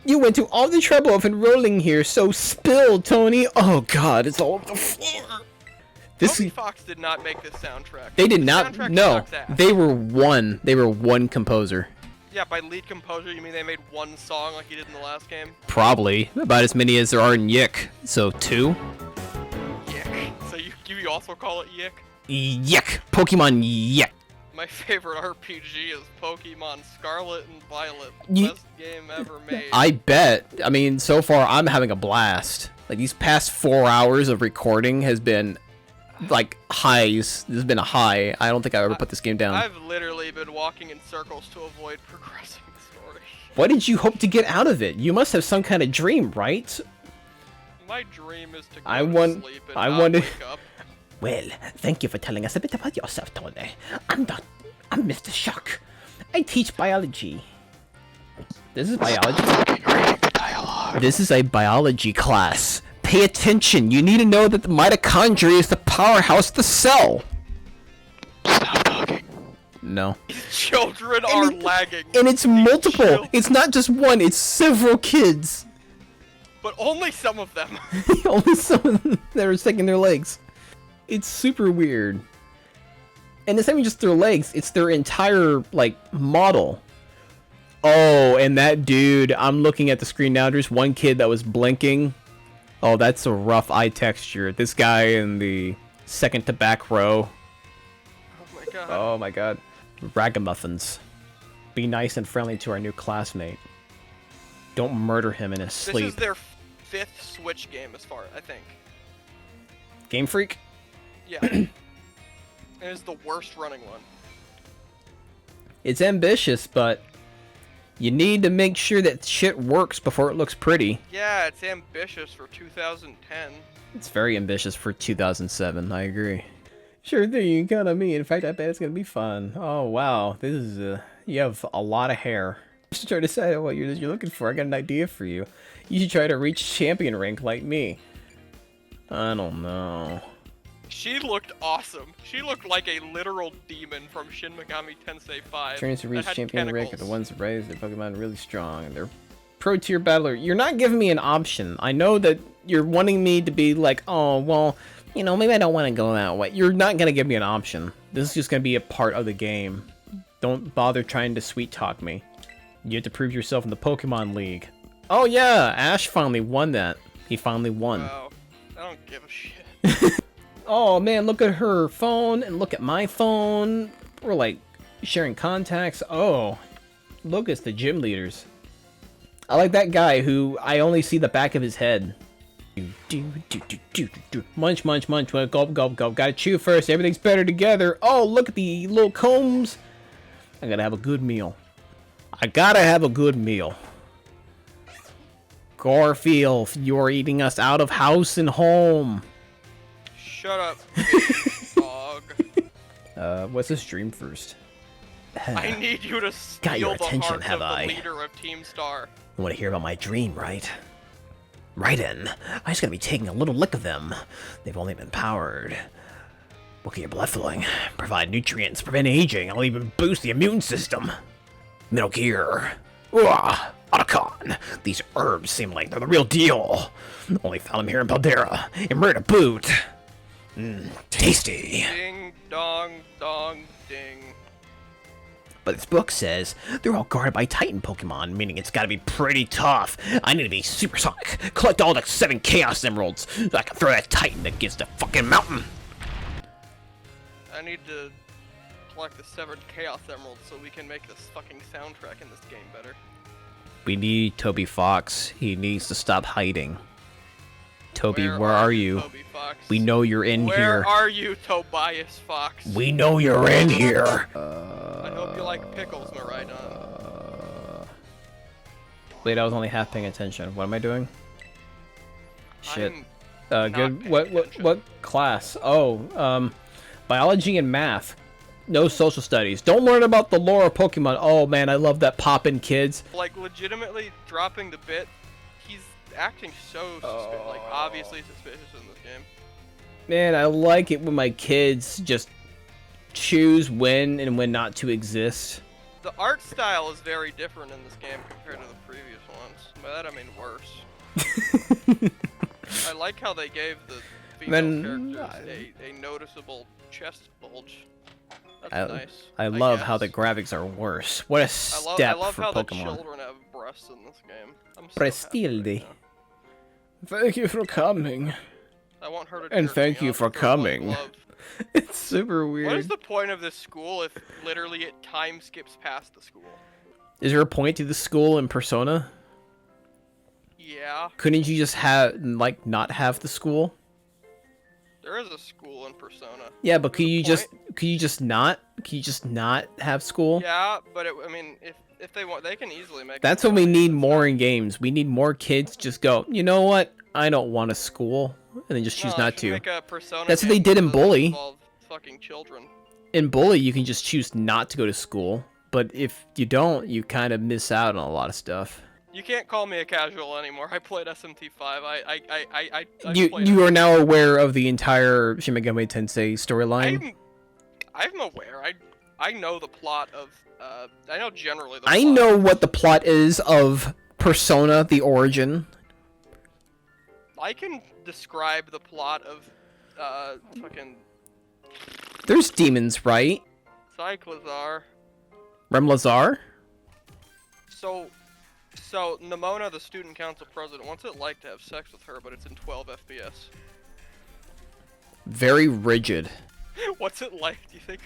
You went to all the trouble of enrolling here, so spill, Tony. Oh god, it's all over the floor. Toby Fox did not make this soundtrack. They did not. No, they were one composer. Yeah, by lead composer, you mean they made one song like you did in the last game? Probably. About as many as there are in Yick. So 2? Yick. So you also call it Yick? Yick. Pokemon Yick. My favorite RPG is Pokemon Scarlet and Violet. Best game ever made. I bet. I mean, so far I'm having a blast. Like these past 4 hours of recording has been like highs. This has been a high. I don't think I ever put this game down. I've literally been walking in circles to avoid progressing the story. What did you hope to get out of it? You must have some kind of dream, right? My dream is to go to sleep and not wake up. Well, thank you for telling us a bit about yourself, Tony. I'm Mr. Shock. I teach biology. This is biology? This is a biology class. Pay attention. You need to know that the mitochondria is the powerhouse of the cell. Stop talking. No. Children are lagging. And it's multiple. It's not just one. It's several kids. But only some of them. Only some of them that are sticking their legs. It's super weird. And it's not even just their legs, it's their entire, like, model. Oh, and that dude, I'm looking at the screen now, there's one kid that was blinking. Oh, that's a rough eye texture. This guy in the second to back row. Oh my god. Oh my god. Ragamuffins. Be nice and friendly to our new classmate. Don't murder him in his sleep. This is their 5th Switch game, as far I think. Game Freak? Yeah. It is the worst running one. It's ambitious, but you need to make sure that shit works before it looks pretty. Yeah, it's ambitious for 2010. It's very ambitious for 2007, I agree. Sure thing, you can count on me. In fact, I bet it's gonna be fun. Oh wow, this is you have a lot of hair. You should try to decide what you're looking for. I got an idea for you. You should try to reach champion rank like me. I don't know. She looked awesome. She looked like a literal demon from Shin Megami Tensei 5. Trainers to reach that had champion rank are the tentacles. ones that raise their Pokemon really strong, and they're pro tier battler. You're not giving me an option. I know that you're wanting me to be like, oh well, you know, maybe I don't want to go that way. You're not gonna give me an option. This is just gonna be a part of the game. Don't bother trying to sweet talk me. You have to prove yourself in the Pokemon League. Oh yeah, Ash finally won that. He finally won. Wow. I don't give a shit. Oh man, look at her phone and look at my phone. We're like sharing contacts. Oh, look, it's the gym leaders. I like that guy who I only see the back of his head. Munch, munch, munch, gulp, gulp, gulp. Gotta chew first. Everything's better together. Oh, look at the little combs. I gotta have a good meal. I gotta have a good meal. Garfield, you're eating us out of house and home. Shut up, dog. What's this dream first? I need you to steal your the attention, heart have of I? the leader of Team Star. You want to hear about my dream, right? Right in. I just gotta be taking a little lick of them. They've only been powered. We'll get your blood flowing, provide nutrients, prevent aging, I'll even boost the immune system. Metal Gear. Otacon. These herbs seem like they're the real deal. Only found them here in Paldera, and rare to boot. Tasty. Ding, dong, dong, ding. But this book says they're all guarded by Titan Pokemon, meaning it's gotta be pretty tough. I need to be supersonic, collect all the 7 Chaos Emeralds, so I can throw that Titan against the fucking mountain. I need to collect the 7 Chaos Emeralds so we can make this fucking soundtrack in this game better. We need Toby Fox. He needs to stop hiding. Toby, where are you? Toby Fox? We know you're in Where here. are you, Tobias Fox? We know you're in here. I hope you like pickles, Marina. Wait, I was only half paying attention. What am I doing? Shit. I'm not Good. paying What attention. class? Oh, biology and math. No social studies. Don't learn about the lore of Pokemon. Oh man, I love that poppin' kids. Like, legitimately dropping the bit, he's acting so suspicious, like, obviously suspicious in this game. Man, I like it when my kids just choose when and when not to exist. The art style is very different in this game compared to the previous ones. By that I mean worse. I like how they gave the female characters a noticeable chest bulge. That's nice. I love how the guess. graphics are worse. What a I step love for how Pokemon. the children have breasts in this game. I'm so Prestilde. happy right now. Thank you for coming. I want her to And jerk thank me you off for with her one coming. glove. It's super weird. What is the point of this school if literally it time skips past the school? Is there a point to the school in Persona? Yeah, Couldn't you just have, like, not have the school? there is a school in Persona. Yeah, but could you There's just not have school? Yeah, but I mean, if they want, they can easily make. That's it what we work. need more in games. We need more kids just go, you know what? I don't want a school, and then just choose No, not should to. Make a Persona That's what game they did in that doesn't Bully. involve fucking children. In Bully, you can just choose not to go to school, but if you don't, you kind of miss out on a lot of stuff. You can't call me a casual anymore. I played SMT5. I You played you it. are now aware of the entire Shin Megami Tensei storyline. I'm aware. I know the plot of. I know generally the. I plot. know what the plot is of Persona: The Origin. I can describe the plot of fucking There's demons, right? Cyclizar. Remlazar? So Nimona, the student council president, wants it like to have sex with her, but it's in 12 FPS. Very rigid. What's it like? Do you think?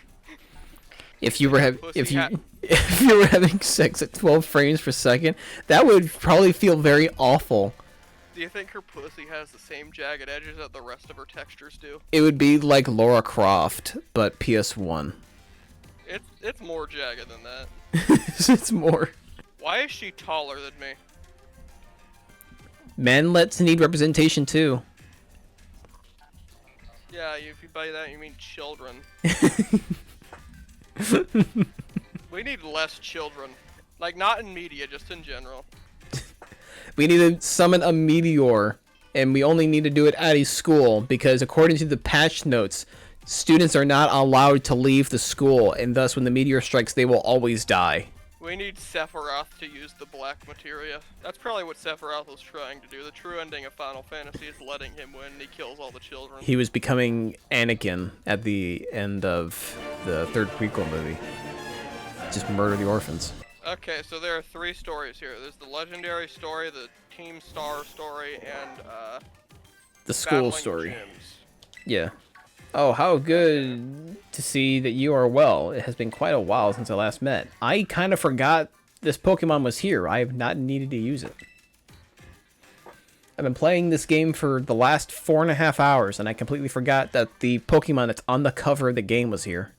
If you were Pussy if you hat. if you were having sex at 12 frames per second, that would probably feel very awful. Do you think her pussy has the same jagged edges that the rest of her textures do? It would be like Lara Croft, but PS1. It's more jagged than that. It's more. Why is she taller than me? Manlets need representation too. Yeah, if you by that you mean children. We need less children. Like, not in media, just in general. We need to summon a meteor, and we only need to do it at a school, because according to the patch notes, students are not allowed to leave the school, and thus when the meteor strikes, they will always die. We need Sephiroth to use the black materia. That's probably what Sephiroth was trying to do. The true ending of Final Fantasy is letting him win, and he kills all the children. He was becoming Anakin at the end of the third prequel movie. Just murder the orphans. Okay, so there are 3 stories here. There's the legendary story, the Team Star story, and The school battling story. gyms. Yeah. Oh, how good to see that you are well. It has been quite a while since I last met. I kind of forgot this Pokemon was here. I have not needed to use it. I've been playing this game for the last 4.5 hours, and I completely forgot that the Pokemon that's on the cover of the game was here.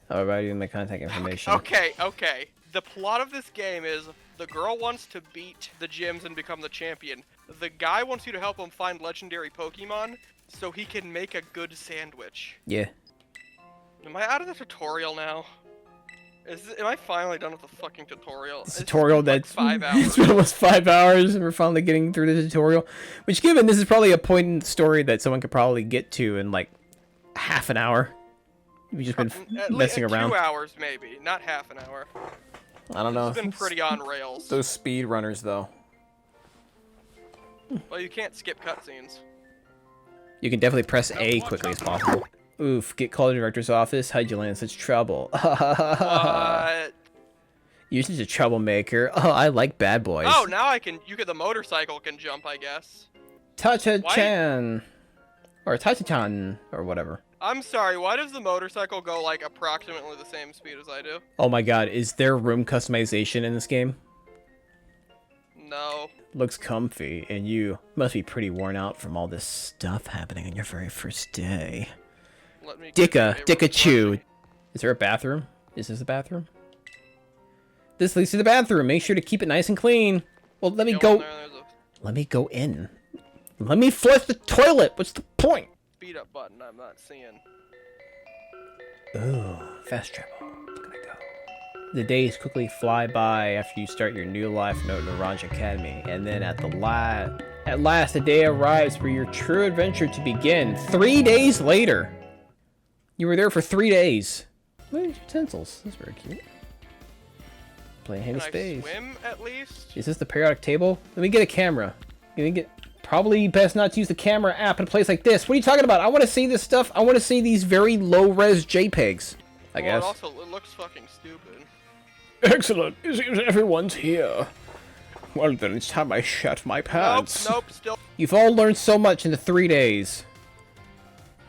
I'll provide you my contact information. Okay. The plot of this game is the girl wants to beat the gyms and become the champion. The guy wants you to help him find legendary Pokemon so he can make a good sandwich. Yeah. Am I out of the tutorial now? Am I finally done with the fucking tutorial? This tutorial that's like 5 hours. It's been almost 5 hours, and we're finally getting through the tutorial. Which, given this is probably a point in the story that someone could probably get to in like half an hour. We've just been messing around. 2 hours maybe, not half an hour. I don't know. It's been pretty on rails. Those speed runners, though. Well, you can't skip cutscenes. You can definitely press A quickly as possible. Oof, get called to the director's office. How'd you land in such trouble? What? You're such a troublemaker. Oh, I like bad boys. Oh, now the motorcycle can jump, I guess. Tacha-chan. Or Tacha-chan, or whatever. I'm sorry, why does the motorcycle go like approximately the same speed as I do? Oh my god, is there room customization in this game? No. Looks comfy, and you must be pretty worn out from all this stuff happening on your very first day. Let me Dicka-chew. Is there a bathroom? Is this a bathroom? This leads to the bathroom. Make sure to keep it nice and clean. Well, let me go. Let me go in. Let me flush the toilet. What's the point? Speed up button I'm not seeing. Ooh, fast travel. Look at I go. The days quickly fly by after you start your new life note in Orange Academy, and then at last the day arrives for your true adventure to begin. 3 days later. You were there for 3 days. Look at your utensils. That's very cute. Playing handy space. Can I swim at least? Is this the periodic table? Let me get a camera. Let me get. Probably best not to use the camera app in a place like this. What are you talking about? I want to see this stuff. I want to see these very low-res JPEGs. I guess. It looks fucking stupid. Excellent. It seems everyone's here. Well then, it's time I shut my pants. Nope, still. You've all learned so much in the 3 days.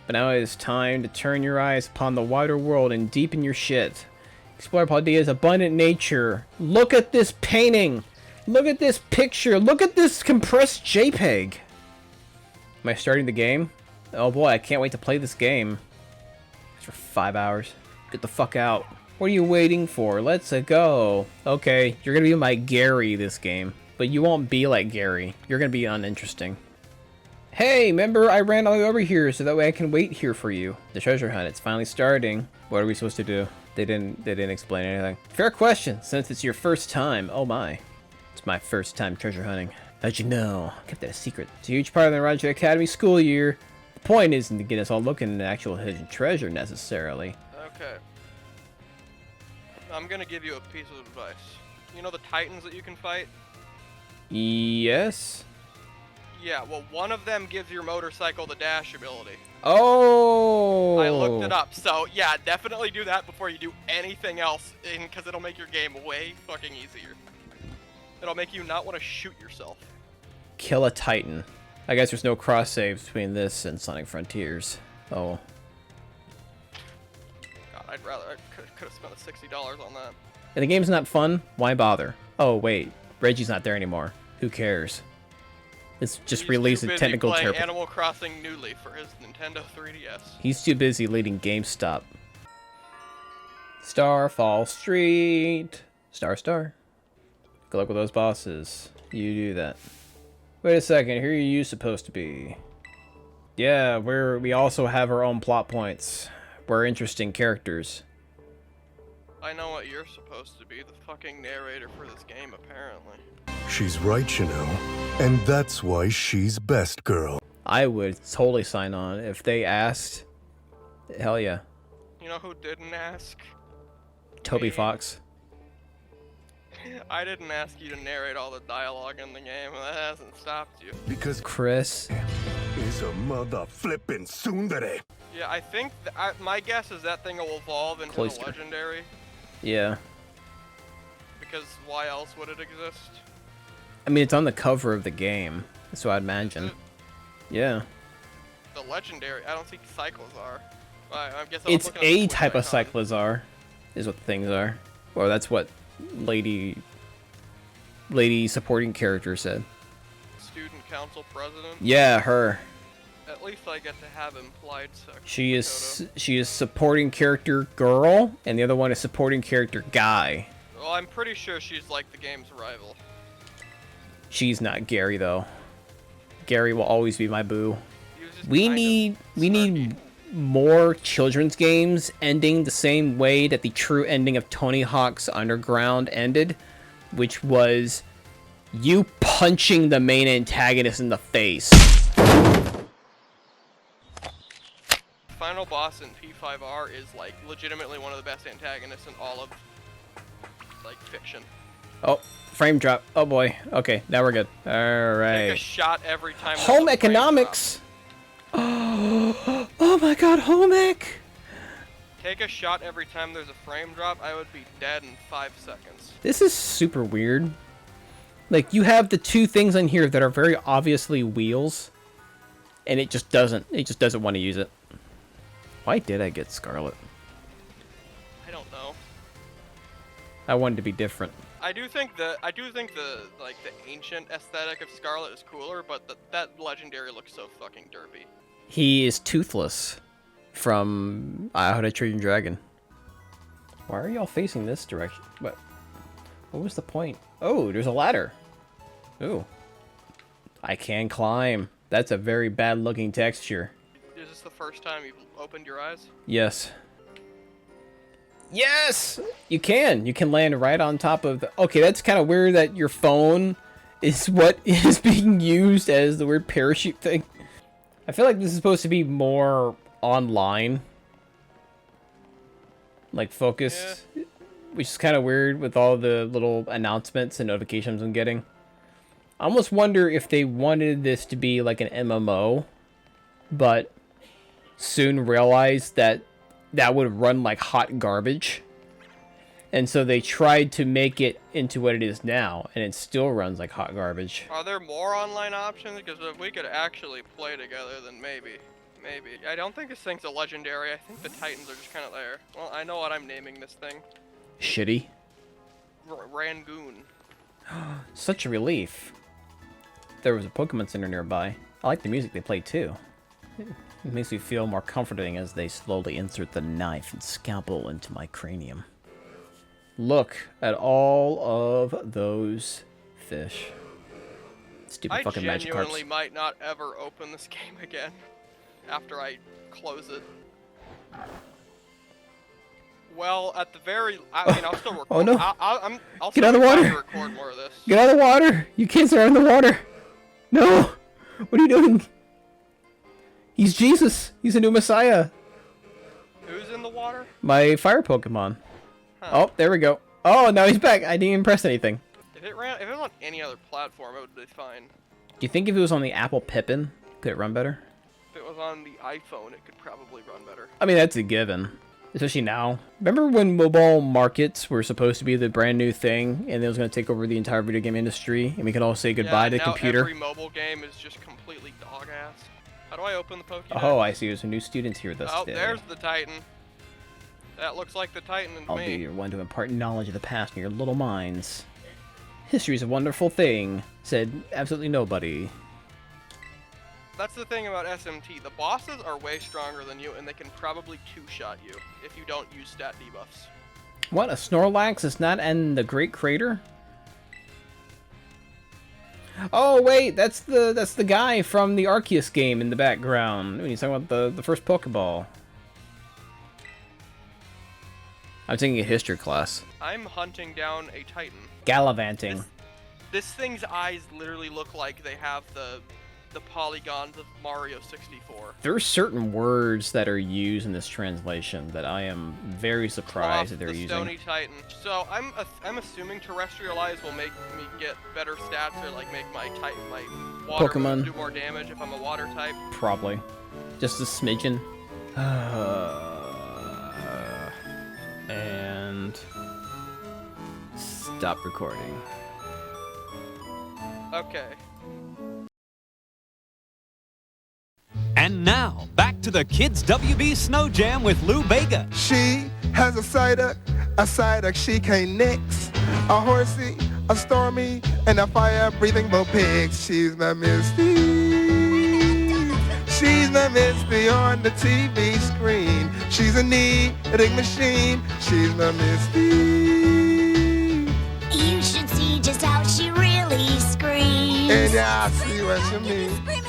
But now it is time to turn your eyes upon the wider world and deepen your shit. Explore Paldea's abundant nature. Look at this painting. Look at this picture. Look at this compressed JPEG. Am I starting the game? Oh boy, I can't wait to play this game. It's for 5 hours. Get the fuck out. What are you waiting for? Let's go. Okay, you're gonna be my Gary this game. But you won't be like Gary. You're gonna be uninteresting. Hey, remember I ran all the way over here so that way I can wait here for you. The treasure hunt, it's finally starting. What are we supposed to do? They didn't explain anything. Fair question, since it's your first time. Oh my. It's my first time treasure hunting. How'd you know? I kept that a secret. It's a huge part of the Raja Academy school year. The point isn't to get us all looking at actual hidden treasure necessarily. Okay. I'm gonna give you a piece of advice. You know the titans that you can fight? Yes? Yeah, well, one of them gives your motorcycle the dash ability. Oh! I looked it up, so yeah, definitely do that before you do anything else, because it'll make your game way fucking easier. It'll make you not want to shoot yourself. Kill a Titan. I guess there's no cross saves between this and Sonic Frontiers. Oh. God, I could have spent $60 on that. If the game's not fun, why bother? Oh wait, Reggie's not there anymore. Who cares? It's just released a technical playing term. Animal Crossing New Leaf for his Nintendo 3DS. He's too busy leading GameStop. Starfall Street. Star. Good luck with those bosses. You do that. Wait a second, who are you supposed to be? Yeah, we also have our own plot points. We're interesting characters. I know what you're supposed to be, the fucking narrator for this game, apparently. She's right, you know, and that's why she's best girl. I would totally sign on if they asked. Hell yeah. You know who didn't ask? Toby Me. Fox. I didn't ask you to narrate all the dialogue in the game, and that hasn't stopped you. Because Chris is a mother flippin' tsundere. Yeah, I think my guess is that thing will evolve into Cloister. the legendary, Yeah. because why else would it exist? I mean, it's on the cover of the game. That's what I'd imagine. Yeah. The legendary, I don't think cycles are. I guess It's a type of cyclizar, is what the things are. Or that's what lady supporting character said. Student council president. Yeah, her. At least I get to have implied sex. She is supporting character girl, and the other one is supporting character guy. Well, I'm pretty sure she's like the game's rival. She's not Gary though. Gary will always be my boo. He was just We kind of need more children's games ending the same way that the true ending of Tony Hawk's Underground ended, which was you punching the main antagonist in the face. Final boss in P5R is like legitimately one of the best antagonists in all of like fiction. Oh, frame drop. Oh boy. Okay, now we're good. All right. Take a shot every time. there's Home a frame economics. Oh my god, home ec. drop. Take a shot every time there's a frame drop. I would be dead in 5 seconds. This is super weird. Like, you have the two things on here that are very obviously wheels, and it just doesn't want to use it. Why did I get Scarlet? I don't know. I wanted to be different. I do think the ancient aesthetic of Scarlet is cooler, but that legendary looks so fucking derpy. He is toothless from How to Train Your Dragon. Why are y'all facing this direction? What was the point? Oh, there's a ladder. Ooh. I can climb. That's a very bad looking texture. Is this the first time you've opened your eyes? Yes. Yes! You can land right on top of the... Okay, that's kind of weird that your phone is what is being used as the weird parachute thing. I feel like this is supposed to be more online. Like, focused. Yeah. Which is kind of weird with all the little announcements and notifications I'm getting. I almost wonder if they wanted this to be like an MMO, but soon realized that that would run like hot garbage. And so they tried to make it into what it is now, and it still runs like hot garbage. Are there more online options? Because if we could actually play together, then maybe. Maybe. I don't think this thing's a legendary. I think the Titans are just kind of there. Well, I know what I'm naming this thing. Shitty. Rangoon. Such a relief. There was a Pokemon Center nearby. I like the music they play too. It makes me feel more comforting as they slowly insert the knife and scalpel into my cranium. Look at all of those fish. Stupid fucking Magikarps. I genuinely might not ever open this game again after I close it. Well, at the very, I mean, I'll still record. Oh no! I'll Get out of the water! Record more of this. Get out of the water! You can't start in the water. No! What are you doing? He's Jesus. He's a new Messiah. Who's in the water? My fire Pokemon. Huh. Oh, there we go. Oh, now he's back. I didn't even press anything. If it was on any other platform, it would be fine. Do you think if it was on the Apple Pippin, could it run better? If it was on the iPhone, it could probably run better. I mean, that's a given. Especially now. Remember when mobile markets were supposed to be the brand new thing, and it was going to take over the entire video game industry, and we could all say goodbye to computer? Every mobile game is just completely dog-ass. How do I open the Pokédex? Oh, I see. There's a new student here this day. Oh, there's the Titan. That looks like the Titan to I'll me. be your one to impart knowledge of the past in your little minds. History's a wonderful thing, said absolutely nobody. That's the thing about SMT. The bosses are way stronger than you, and they can probably two-shot you if you don't use stat debuffs. What? A Snorlax is not in the Great Crater? Oh wait, that's the guy from the Arceus game in the background. When he's talking about the first Pokeball. I'm taking a history class. I'm hunting down a Titan. Gallivanting. This thing's eyes literally look like they have the polygons of Mario 64. There are certain words that are used in this translation that I am very surprised that they're using. Stony Titan. So I'm assuming terrestrial eyes will make me get better stats, or like make my water Pokemon do more damage if I'm a water type. Probably. Just a smidgen. And stop recording. Okay. And now, back to the Kids WB Snow Jam with Lou Bega. She has a Psyduck she can't nix. A horsey, a stormy, and a fire-breathing bull pig. She's my Misty. She's my Misty on the TV screen. She's a knitting machine. She's my Misty. You should see just how she really screams. And yeah, I see what you mean.